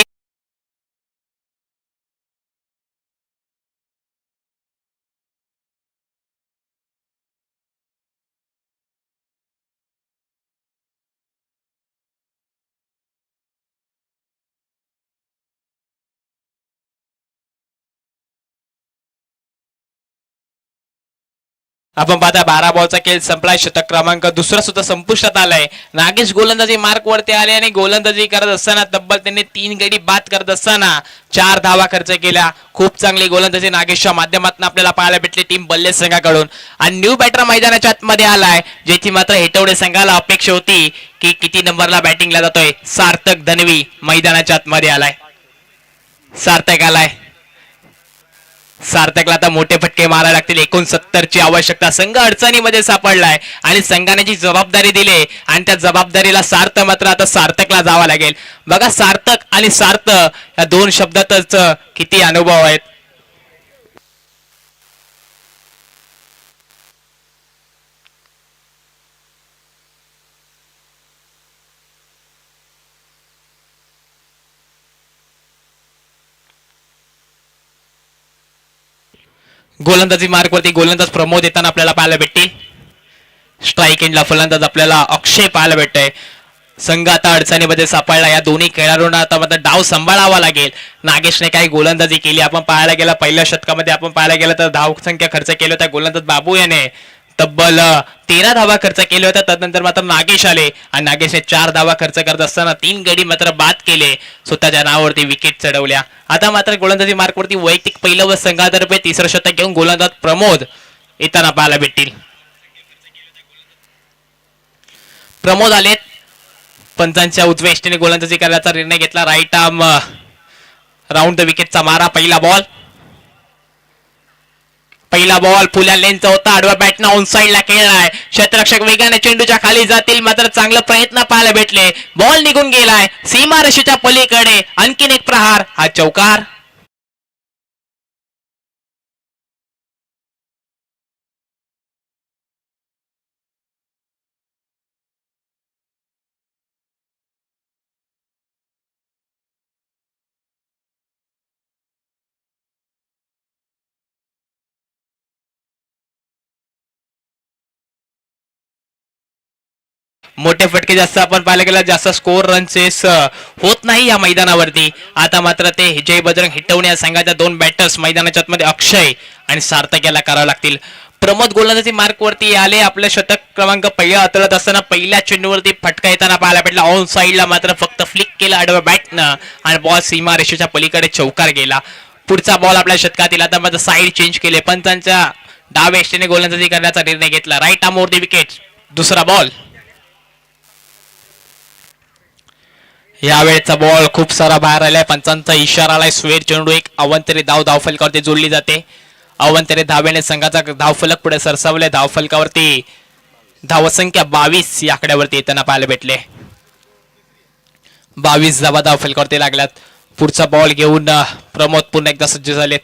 आपण पाहता 12 बॉलचा खेळ संपलाय. शतक क्रमांक दुसरा सुद्धा संपुष्टात आलाय. नागेश गोलंदाजी मार्क वरती आले आणि गोलंदाजी करत असताना तब्बल त्यांनी 3 गडी बाद करत असताना 4 धावा खर्च केल्या. खूप चांगली गोलंदाजी नागेशच्या माध्यमातून आपल्याला पाहायला भेटली टीम बल्ले संघाकडून. आणि न्यू बॅटर मैदानाच्या आतमध्ये आलाय, ज्याची मात्र हेटवडे संघाला अपेक्षा होती की किती नंबरला बॅटिंगला जातोय. सार्थक धनवी मैदानाच्या आतमध्ये आलाय. सार्थक आलाय. सार्थकला आता मोठे फटके मारायला लागतील. 69ची आवश्यकता. संघ अडचणीमध्ये सापडलाय आणि संघाने जी जबाबदारी दिली आणि त्या जबाबदारीला सार्थ मात्र आता सार्थकला जावं लागेल. बघा सार्थक आणि सार्थ या 2 शब्दातच किती अनुभव आहेत. गोलंदाजी मार्क वरती गोलंदाज प्रमोद येताना आपल्याला पाहायला भेटतील. स्ट्राईक एंडला फलंदाज आपल्याला अक्षय पाहायला भेटतोय. संघ आता अडचणीमध्ये सापडला. या दोन्ही खेळाडूंना आता मात्र डाव सांभाळावा लागेल. नागेशने काही गोलंदाजी केली. आपण पाहायला गेला पहिल्या षटकामध्ये आपण पाहायला गेलं तर धाव संख्या खर्च केली होता गोलंदाज बाबू याने तब्बल 13 धावा खर्च केले होत्या. त्यानंतर मात्र नागेश आले आणि नागेशने 4 धावा खर्च करत असताना 3 गडी मात्र बाद केले. स्वतःच्या नावावरती विकेट चढवल्या. आता मात्र गोलंदाजी मार्कवरती वैयक्तिक पहिलं व संघातर्फे तिसरं शतक घेऊन गोलंदाज प्रमोद येताना पाहायला भेटतील. प्रमोद आलेत. पंचांच्या उजव्या इष्टीने गोलंदाजी करण्याचा निर्णय घेतला. राईट आर्म राऊंड द विकेटचा मारा. पहिला बॉल फुल्या लेनचा होता. आडवा बॅटनं ऑन साइडला खेळलाय. क्षेत्ररक्षक वेगाने चेंडूच्या खाली जातील, मात्र चांगलं प्रयत्न पाहायला भेटले. बॉल निघून गेलाय सीमारेषेच्या पलीकडे. आणखीन एक प्रहार. हा चौकार. मोठे फटके जास्त आपण पाहायला गेलं जास्त स्कोर रनचेस होत नाही या मैदानावरती. आता मात्र ते जय बजरंग हिटवणे या संघाच्या 2 बॅटर्स मैदानाच्या आतमध्ये अक्षय आणि सार्थक याला करावं लागतील. प्रमोद गोलंदाजी मार्क वरती आले. आपल्या शतक क्रमांक पहिल्या हाताळत असताना पहिल्या चेंडूवरती फटका येताना पाहायला भेटला. ऑन साइडला मात्र फक्त फ्लिक केलं आडव्या बॅटनं आणि बॉल सीमा रेषेच्या पलीकडे चौकार गेला. पुढचा बॉल आपल्या शतकातील. आता मात्र साईड चेंज केले. पंचांच्या डाव्या इष्टीने गोलंदाजी करण्याचा निर्णय घेतला. Right arm over the wicket. दुसरा बॉल. यावेळेचा बॉल खूप सारा बाहेर आलाय. पंचांचा इशारा आलाय. स्वेर चेंडू एक अवंतरी धावफलकावरती जोडली जाते. अवंतरी धावेने संघाचा धावफलक पुढे सरसावले. धावफलकावरती धावसंख्या 22 या आकड्यावरती येताना पाहायला भेटले. 22 धावा धावफलकावरती लागल्यात. पुढचा बॉल घेऊन प्रमोद पुन्हा एकदा सज्ज झालेत.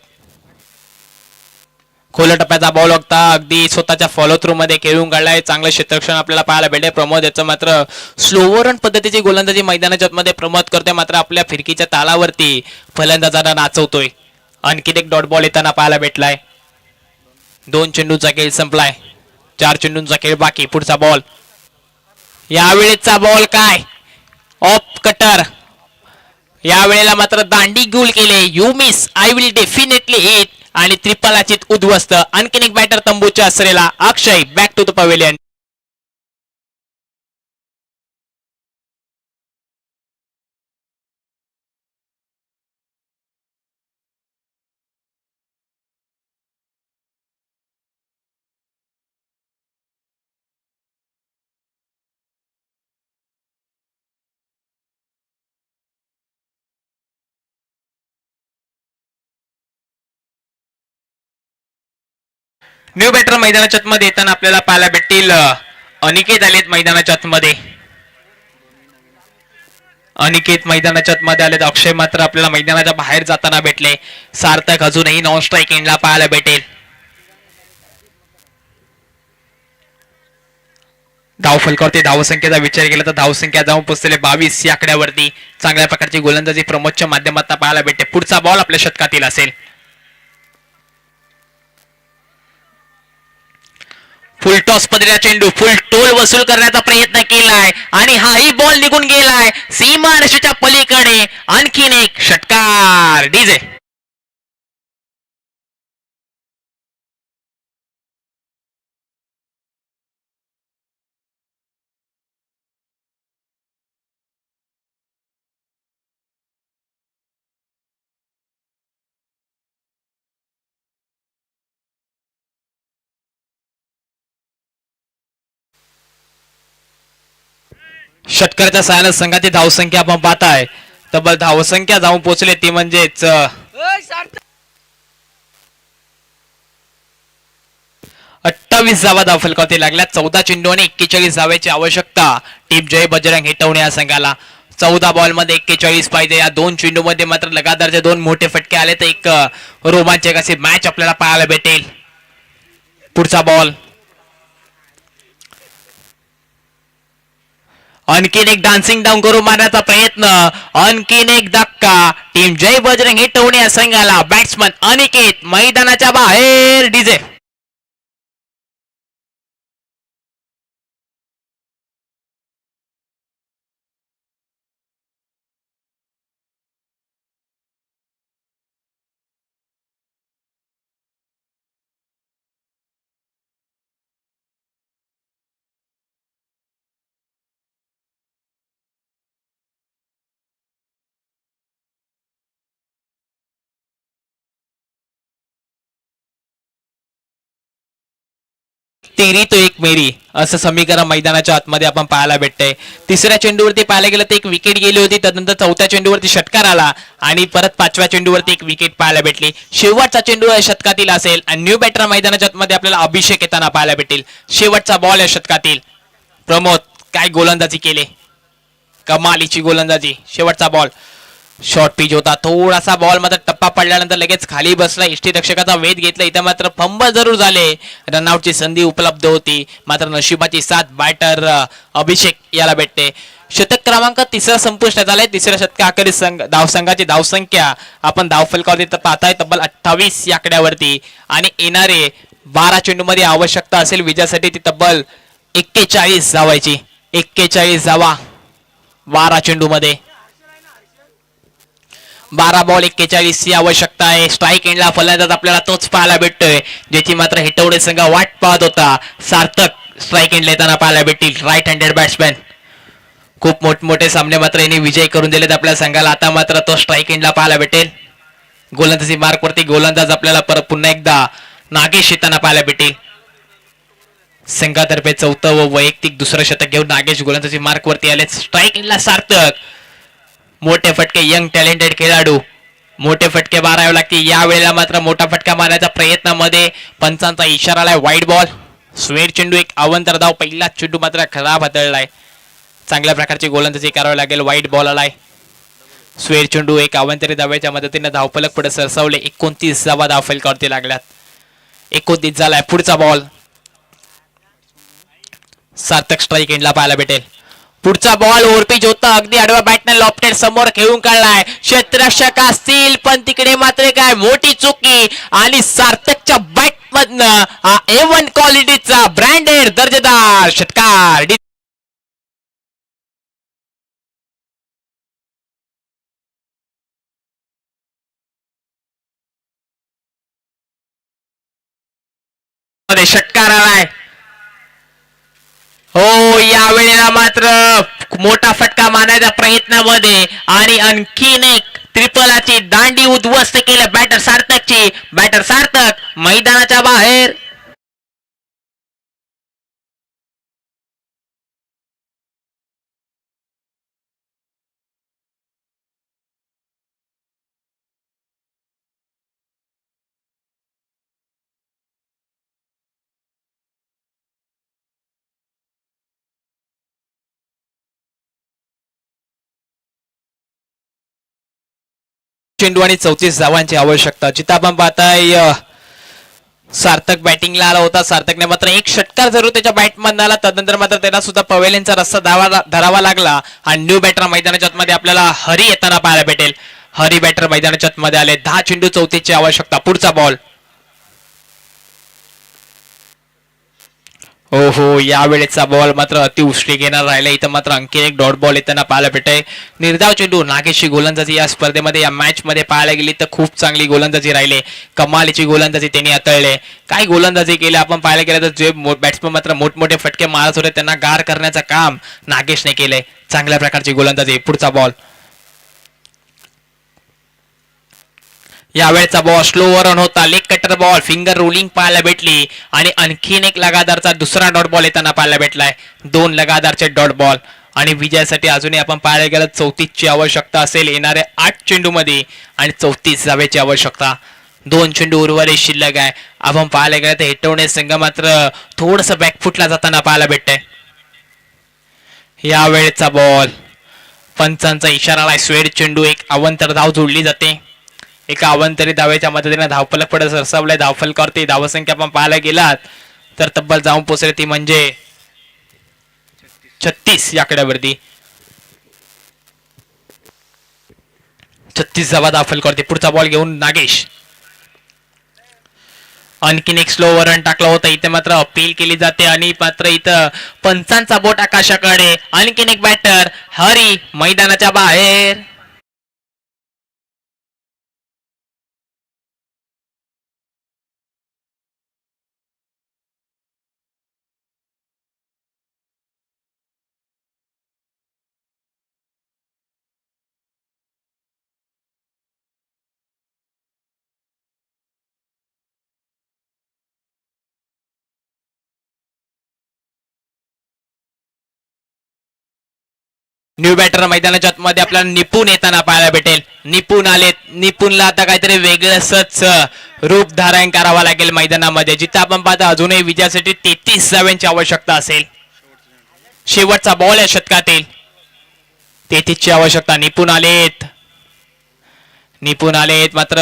खोल टप्प्याचा बॉल होता. अगदी स्वतःच्या फॉलो थ्रू मध्ये खेळून काढलाय. चांगलं क्षेत्ररक्षण आपल्याला पाहायला भेटले. प्रमोद याचं मात्र स्लोवर रन पद्धतीची गोलंदाजी मैदानाच्या मध्ये प्रमोद करतोय. मात्र आपल्या फिरकीच्या तालावरती फलंदाजांना नाचवतोय. आणखीन एक डॉट बॉल येताना पाहायला भेटलाय. 2 चेंडूचा खेळ संपलाय. 4 चेंडूंचा खेळ बाकी. पुढचा बॉल, यावेळेचा बॉल काय ऑफ कटर. यावेळेला मात्र दांडी गुल केले. You miss I will definitely hit आणि त्रिपलाचित उद्ध्वस्त. आणखीन एक बॅटर तंबूच्या असलेला Akshay back to the pavilion. New batter मैदानाच्या आतमध्ये येताना आपल्याला पाहायला भेटतील अनिकेत आलेत मैदानाच्या आतमध्ये. अनिकेत मैदानाच्या आतमध्ये आलेत. अक्षय मात्र आपल्याला मैदानाच्या बाहेर जाताना भेटले. सार्थक अजूनही नॉन स्ट्राईक एंडला पाहायला भेटेल. धावफलकावरती धावसंख्येचा विचार केला तर धावसंख्या जाऊन पोहोचलेले 22 या आकड्यावरती. चांगल्या प्रकारची गोलंदाजी प्रमोदच्या माध्यमातून पाहायला भेटते. पुढचा बॉल आपल्या षटकातील असेल. फुल टॉस पदरीचा चेंडू, फुल टोल वसूल करण्याचा प्रयत्न केलाय आणि हाही बॉल निघून गेलाय सीमारेषेच्या पलीकडे. आणखीन एक षटकार. डीजे षटकाराच्या सहाय्याने संघाची धावसंख्या आपण पाहताय. तब्बल धावसंख्या जाऊन पोहोचले ती म्हणजेच 28 धावा धावफलकावरती लागल्या. 14 चेंडू आणि 41 धावेची आवश्यकता टीम जय बजरंग हेटवणे या संघाला. 14 बॉल मध्ये 41 पाहिजे. या 2 चेंडू मध्ये मात्र लगातारचे 2 मोठे फटके आले तर एक रोमांचक अशी मॅच आपल्याला पाहायला भेटेल. पुढचा बॉल, आणखीन एक डान्सिंग डाऊन करून मारण्याचा प्रयत्न. आणखीन एक धक्का टीम जय बजरंग हेटवणे या संघाला. बॅट्समन अनिकेत मैदानाच्या बाहेर. डीजे तेरी तो एक मेरी असं समीकरण मैदानाच्या आतमध्ये आपण पाहायला भेटतंय. तिसऱ्या चेंडूवरती पाहायला गेलं तर एक विकेट गेली होती. त्यानंतर चौथ्या चेंडूवरती षटकार आला आणि परत 5व्या चेंडूवरती एक विकेट पाहायला भेटली. शेवटचा चेंडू या षटकातील असेल आणि न्यू बॅटर मैदानाच्या आतमध्ये आपल्याला अभिषेक येताना पाहायला भेटेल. शेवटचा बॉल या षटकातील. प्रमोद काय गोलंदाजी केले, कमालीची गोलंदाजी. शेवटचा बॉल शॉर्ट पिच होता. थोडासा बॉल मात्र टप्पा पडल्यानंतर लगेच खाली बसला. यष्टीरक्षकाचा वेध घेतला. इथं मात्र फंबल जरूर झाले. रनआउटची संधी उपलब्ध होती मात्र नशिबाची साथ बॅटर अभिषेक याला भेटते. शतक क्रमांक 3 संपुष्टात आलाय. तिसऱ्या षटकाखेरीस धावसंघाची धावसंख्या आपण धावफलकावरती पाहताय तब्बल 28 या आकड्यावरती आणि येणारे 12 चेंडू मध्ये आवश्यकता असेल विजयासाठी ती तब्बल 41 धावायची. 41 धावा 12 चेंडू मध्ये. 12 बॉल 41 ही आवश्यकता आहे. स्ट्राईक एंडला फलंदाज आपल्याला तोच पाहायला भेटतोय ज्याची मात्र हेटवडे संघ वाट पाहत होता. सार्थक स्ट्राईक एंडला येताना पाहायला भेटतील. Right handed batsman. खूप मोठमोठे सामने मात्र यांनी विजय करून दिलेत आपल्या संघाला. आता मात्र तो स्ट्राईक एंडला पाहायला भेटेल. गोलंदाजी मार्कवरती गोलंदाज आपल्याला परत पुन्हा एकदा नागेश येताना पाहायला भेटेल. संघातर्फे 4थं व वैयक्तिक दुसरं शतक घेऊन नागेश गोलंदाजी मार्कवरती आले. स्ट्राईक एंडला सार्थक. मोठे फटके, यंग टॅलेंटेड खेळाडू. मोठे फटके मारावे लागतील. या वेळेला मात्र मोठा फटका मारण्याच्या प्रयत्नामध्ये पंचांचा इशारा आलाय. वाईट बॉल. स्वेर चेंडू एक अवंतर धाव. पहिला चेंडू मात्र खराब हाताळलाय. चांगल्या प्रकारची गोलंदाजी करावी लागेल. वाईट बॉल आलाय. स्वेर चेंडू एक अवंतरी धावेच्या मदतीने धावफलक पुढे सरसावले. 29 धावा धावफलकावरती लागल्यात. 29 झालाय. पुढचा बॉल सार्थक स्ट्राईक एंडला पाहायला भेटेल. पुढचा बॉल ओव्हरपिच होता, अगदी आडव्या बॅटने लॉफ्टेड समोर खेळून काढलाय. क्षेत्ररक्षक असतील पण तिकडे मात्र काय मोठी चुकी आणि सार्थकच्या बॅट मधनं हा A1 क्वालिटीचा ब्रँडेड दर्जेदार षटकार. षटकार आलाय. हो, यावेळेला मात्र मोठा फटका मारण्याच्या प्रयत्नामध्ये आणि आणखीन एक त्रिपलाची दांडी उद्ध्वस्त केलं बॅटर सार्थकची. बॅटर सार्थक मैदानाच्या बाहेर. चेंडू आणि 34 धावांची आवश्यकता. जिथं आपण पाहताय सार्थक बॅटिंगला आला होता. सार्थकने मात्र एक षटकार जरूर त्याच्या बॅटमधून आला. तदनंतर मात्र त्याला सुद्धा पवेलियनचा रस्ता धरावा लागला. आणि न्यू बॅटर मैदानाच्या आतमध्ये आपल्याला हरी येताना पाहायला भेटेल. हरी बॅटर मैदानाच्या आतमध्ये आले. 10 चेंडू 34 ची आवश्यकता. पुढचा बॉल. हो, यावेळेचा बॉल मात्र अतिउष्टी घेणार राहिला. इथं मात्र आणखी एक डॉट बॉल येताना पाहायला भेटय. निर्धाव चेंडू. नागेशची गोलंदाजी या स्पर्धेमध्ये या मॅच मध्ये पाहायला गेली तर खूप चांगली गोलंदाजी राहिली. कमालीची गोलंदाजी त्यांनी हाताळले. काय गोलंदाजी केली आपण पाहायला गेलं तर जे बॅट्समन मात्र मोठमोठे फटके मारत होते त्यांना गार करण्याचं काम नागेशने केलंय. चांगल्या प्रकारची गोलंदाजी. पुढचा बॉल. यावेळेचा बॉल स्लो रन होता. Leg cutter ball. Finger rolling पाहायला भेटली आणि आणखीन एक लगातारचा दुसरा डॉट बॉल येताना पाहायला भेटलाय. 2 लगातारचे डॉट बॉल आणि विजयासाठी अजूनही आपण पाहायला गेलं 34 ची आवश्यकता असेल येणाऱ्या 8 चेंडू मध्ये आणि 34 धावेची आवश्यकता. 2 चेंडू उर्वरित शिल्लक आहे. आपण पाहायला गेलं तर हेटवणे संघ मात्र थोडस बॅकफुटला जाताना पाहायला भेटतंय. यावेळेचा बॉल. पंचांचा इशारा आलाय. स्वेड चेंडू. एक अवंतर धाव जोडली जाते. एका अवंतरी धावेच्या मदतीने धावफलक पुढे सरसावलाय. धावफलकावरती धावसंख्या आपण पाहायला गेलात तर तब्बल जाऊन पोचले ती म्हणजे 36 या आकड्यावरती. 36 धावा धावफलकावरती. पुढचा बॉल घेऊन नागेश. आणखीन एक स्लो रन टाकला होता. इथे मात्र अपील केली जाते आणि मात्र इथं पंचांचा बोट आकाशाकडे. आणखीन एक बॅटर हरी मैदानाच्या बाहेर. न्यू बॅटर मैदानाच्या आतमध्ये आपल्याला निपुण येताना पाहायला भेटेल. निपुण आलेत. निपुणला आता काहीतरी वेगळंच रूप धारण करावं लागेल मैदानामध्ये. जिथं आपण पाहता अजूनही विजयासाठी 33 धाव्यांची आवश्यकता असेल. शेवटचा बॉल आहे षटकातील. 33 ची आवश्यकता. निपुण आलेत. मात्र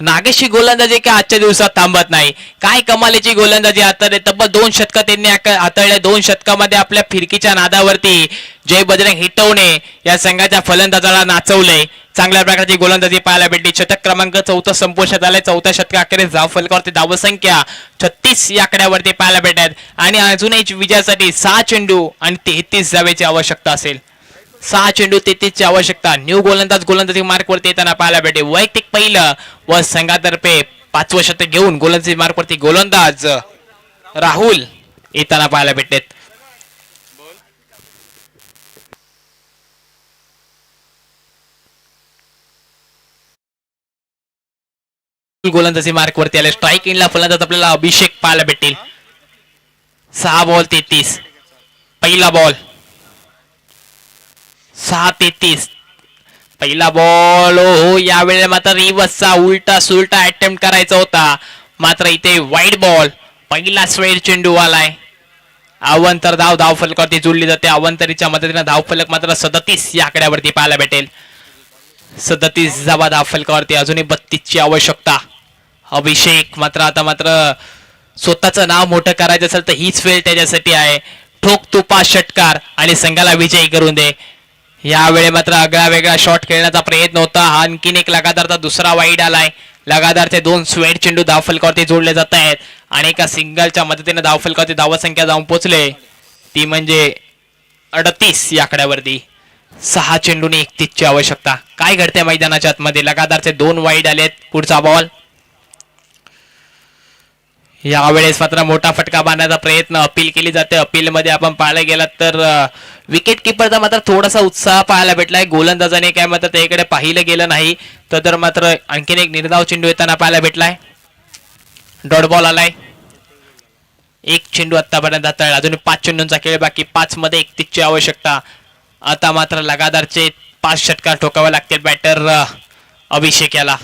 नागेशची गोलंदाजी काय आजच्या दिवसात थांबत नाही. काय कमालीची गोलंदाजी हाताळली. तब्बल 2 शतक त्यांनी हाताळले. 2 शतकामध्ये आपल्या फिरकीच्या नादावरती जय बजरंग हिटवणे या संघाच्या फलंदाजाला नाचवले. चांगल्या प्रकारची गोलंदाजी पाहायला भेटली. शतक क्रमांक 4 संपुष्टात आलाय. 4थ्या षटकाखेरीस धावफलकावरती धावसंख्या 36 या आकड्यावरती पाहायला भेटत आणि अजूनही विजयासाठी 6 चेंडू आणि 33 धावेची आवश्यकता असेल. 6 चेंडू 33 ची आवश्यकता. न्यू गोलंदाजी मार्कवरती येताना पाहायला भेटे. वैयक्तिक पहिलं व संघातर्फे 5वं शतक घेऊन गोलंदाजी मार्कवरती गोलंदाज राहुल येताना पाहायला भेटत. गोलंदाजी मार्कवरती आले. स्ट्राईक इनला फलंदाज आपल्याला अभिषेक पाहायला भेटेल. 6 बॉल 33. पहिला बॉल. 6-33. पहिला बॉल. हो, यावेळेला मात्र रिव्हर्सचा उलटा सुलटा अटेम्प्ट करायचा होता. मात्र इथे वाईड बॉल. पहिला स्वेड चेंडू आलाय. अवंतर धाव फलकावरती जोडली जाते. अवंतरीच्या मदतीने धावफलक मात्र 37 या आकड्यावरती पाहायला भेटेल. 37 धावा धावफलकावरती. अजूनही 32 ची आवश्यकता. अभिषेक मात्र आता स्वतःचं नाव मोठं करायचं असेल तर हीच वेळ त्याच्यासाठी आहे. ठोक तुपा षटकार आणि संघाला विजयी करून दे. यावेळी मात्र आगळा वेगळा शॉट खेळण्याचा प्रयत्न होता. आणखीन एक लगातारचा दुसरा वाईड आलाय. लगातारचे 2 स्वेट चेंडू धावफलकावरती जोडले जात आहेत आणि एका सिंगलच्या मदतीने धावफलकावरती धावसंख्या जाऊन पोहोचले ती म्हणजे 38 या आकड्यावरती. 6 चेंडूने 31 ची आवश्यकता. काय घडते मैदानाच्या आतमध्ये? लगातारचे 2 वाईड आलेत. पुढचा बॉल. यावेळेस मात्र मोठा फटका बांधण्याचा प्रयत्न अपील केली जाते. अपील मध्ये आपण पाहायला गेलात तर विकेट किपरचा मात्र थोडासा उत्साह पाहायला भेटलाय. गोलंदाजाने काय मात्र त्याकडे पाहिलं गेलं नाही तर मात्र आणखीन एक निर्धाव चेंडू येताना पाहायला भेटलाय. डॉट बॉल आलाय. 1 चेंडू आतापर्यंत हाताळला. अजून 5 चेंडूंचा खेळ बाकी. 5 मध्ये 31 ची आवश्यकता. आता मात्र लगातारचे 5 षटकार ठोकावे लागतील बॅटर अभिषेक याला.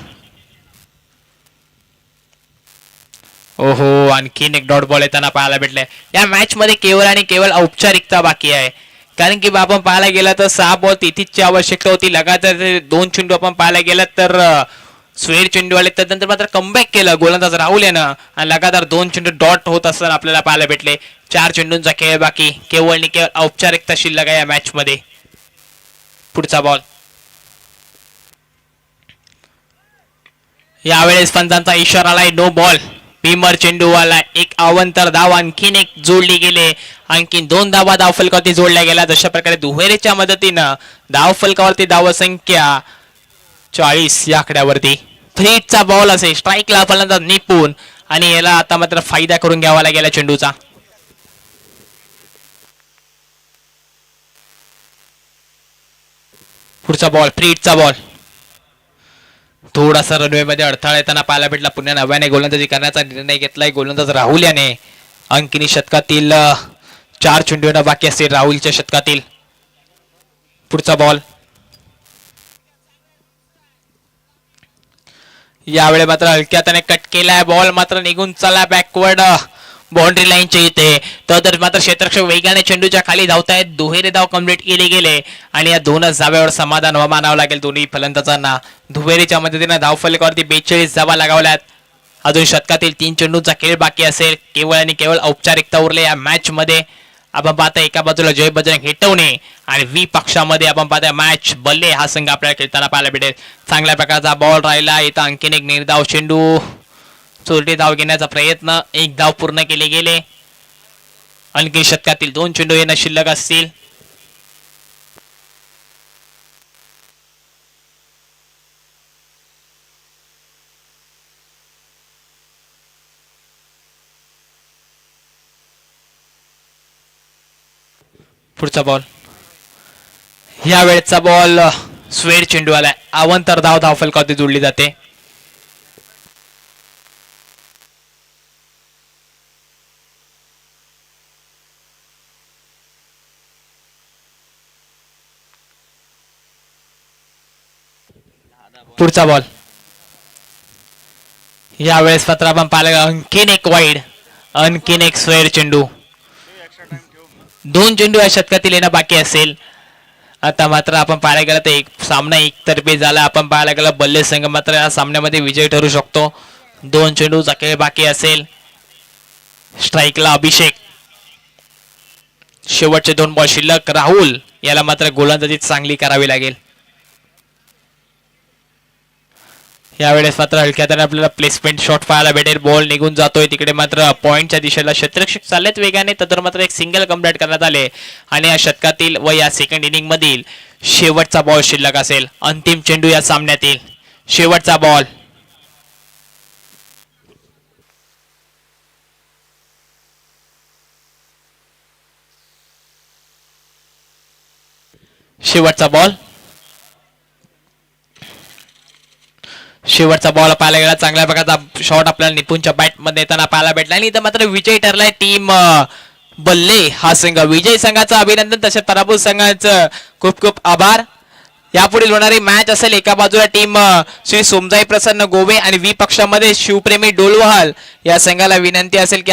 ओहो, आणखीन एक डॉट बॉल येताना पाहायला भेटले. या मॅच मध्ये केवळ आणि केवळ औपचारिकता बाकी आहे. कारण की आपण पाहायला गेला तर 6 बॉल 33 ची आवश्यकता होती. लगातार 2 चेंडू आपण पाहायला गेला तर स्वेर चेंडू आले. त्यानंतर मात्र कमबॅक केलं गोलंदाज राहुल यानं आणि लगातार 2 चेंडू डॉट होत असताना आपल्याला पाहायला भेटले. 4 चेंडूंचा खेळ बाकी. केवळ आणि केवळ औपचारिकता शिल्लक आहे या मॅच मध्ये. पुढचा बॉल. यावेळेस पंचांचा इशारा आलाय. No ball. भीमर चेंडू आला. एक अवंतर धाव आणखीन एक जोडली गेले. आणखीन 2 धावा धावफलकावरती जोडल्या गेल्या. अशा प्रकारे दुहेरीच्या मदतीनं धावफलकावरती धावसंख्या 40 या आकड्यावरती. थ्रीटचा बॉल असेल. स्ट्राईकला फलंदाज निपुण आणि याला आता मात्र फायदा करून घ्यावा लागेल चेंडूचा. पुढचा बॉल. फ्रीटचा बॉल. थोडासा रनवे मध्ये अडथळा येताना पाहायला भेटला. पुन्हा नव्याने गोलंदाजी करण्याचा निर्णय घेतलाय गोलंदाज राहुल याने. अंकिनी शतकातील 4 चेंडू बाकी असतील राहुलच्या शतकातील. पुढचा बॉल. यावेळी मात्र हलक्यात कट केलाय. बॉल मात्र निघून चला बॅकवर्ड बाउंड्री लाईनच्या इथे. तर मात्र क्षेत्ररक्षक वेगाने चेंडूच्या खाली धावतायत. दुहेरी धाव कंप्लीट केले गेले आणि या 2च धाव्यावर समाधान मानावं लागेल दोन्ही फलंदाजांना. दुहेरीच्या मदतीने धावफलकावरती 42 धावा लगावल्यात. अजून शतकातील 3 चेंडूंचा खेळ बाकी असेल. केवळ आणि केवळ औपचारिकता उरले या मॅच मध्ये. आपण पाहता एका बाजूला जय बजरंग हेटवणे आणि वी पक्षामध्ये आपण पाहता मॅच बल्ले हा संघ आपल्याला खेळताना पाहायला भेटेल. चांगल्या प्रकारचा बॉल राहिला. इथं आणखीन एक निर्धाव चेंडू. चोरटी धाव घेण्याचा प्रयत्न. 1 धाव पूर्ण केले गेले. आणखी शतकातील 2 चेंडू येणं शिल्लक असतील. पुढचा बॉल. या वेळेचा बॉल स्वेर चेंडू आलाय. अवंतर धाव धावफलकावरती जोडली जाते. पुढचा बॉल. यावेळेस मात्र आपण पाहिलं आणखीन एक वाईड. आणखीन एक स्वेर चेंडू. 2 चेंडू या शतकातील येणं बाकी असेल. आता मात्र आपण पाहायला गेलं तर एक सामना एकतर्फी झाला. आपण पाहायला गेलं बल्ले संघ मात्र या सामन्यामध्ये विजय ठरू शकतो. 2 चेंडूचा खेळ बाकी असेल. स्ट्राईकला अभिषेक. शेवटचे 2 बॉल शिल्लक. राहुल याला मात्र गोलंदाजी चांगली करावी लागेल. यावेळेस मात्र हलक्यात आपल्याला प्लेसमेंट शॉट पाहायला भेटेल. बॉल निघून जातोय तिकडे मात्र पॉइंटच्या दिशेला क्षेत्ररक्षक चाललेत वेगाने. तर मात्र एक सिंगल कंप्लीट करण्यात आले आणि या शतकातील व या सेकंड इनिंग मधील शेवटचा बॉल शिल्लक असेल. अंतिम चेंडू या सामन्यातील. शेवटचा बॉल. शेवटचा बॉल. शेवटचा बॉल पाहायला गेला. चांगल्या प्रकारचा शॉट आपल्याला निपुणच्या बॅट मध्ये येताना पाहायला भेटला आणि इथं मात्र विजय ठरलाय टीम बल्ले हा संघ. विजय संघाचं अभिनंदन तसेच पराभूत संघाचं खूप खूप आभार. यापुढील होणारी मॅच असेल एका बाजूला टीम श्री सोमजाई प्रसन्न गोवे आणि वी पक्षामध्ये शिवप्रेमी डोलवहाल या संघाला विनंती असेल की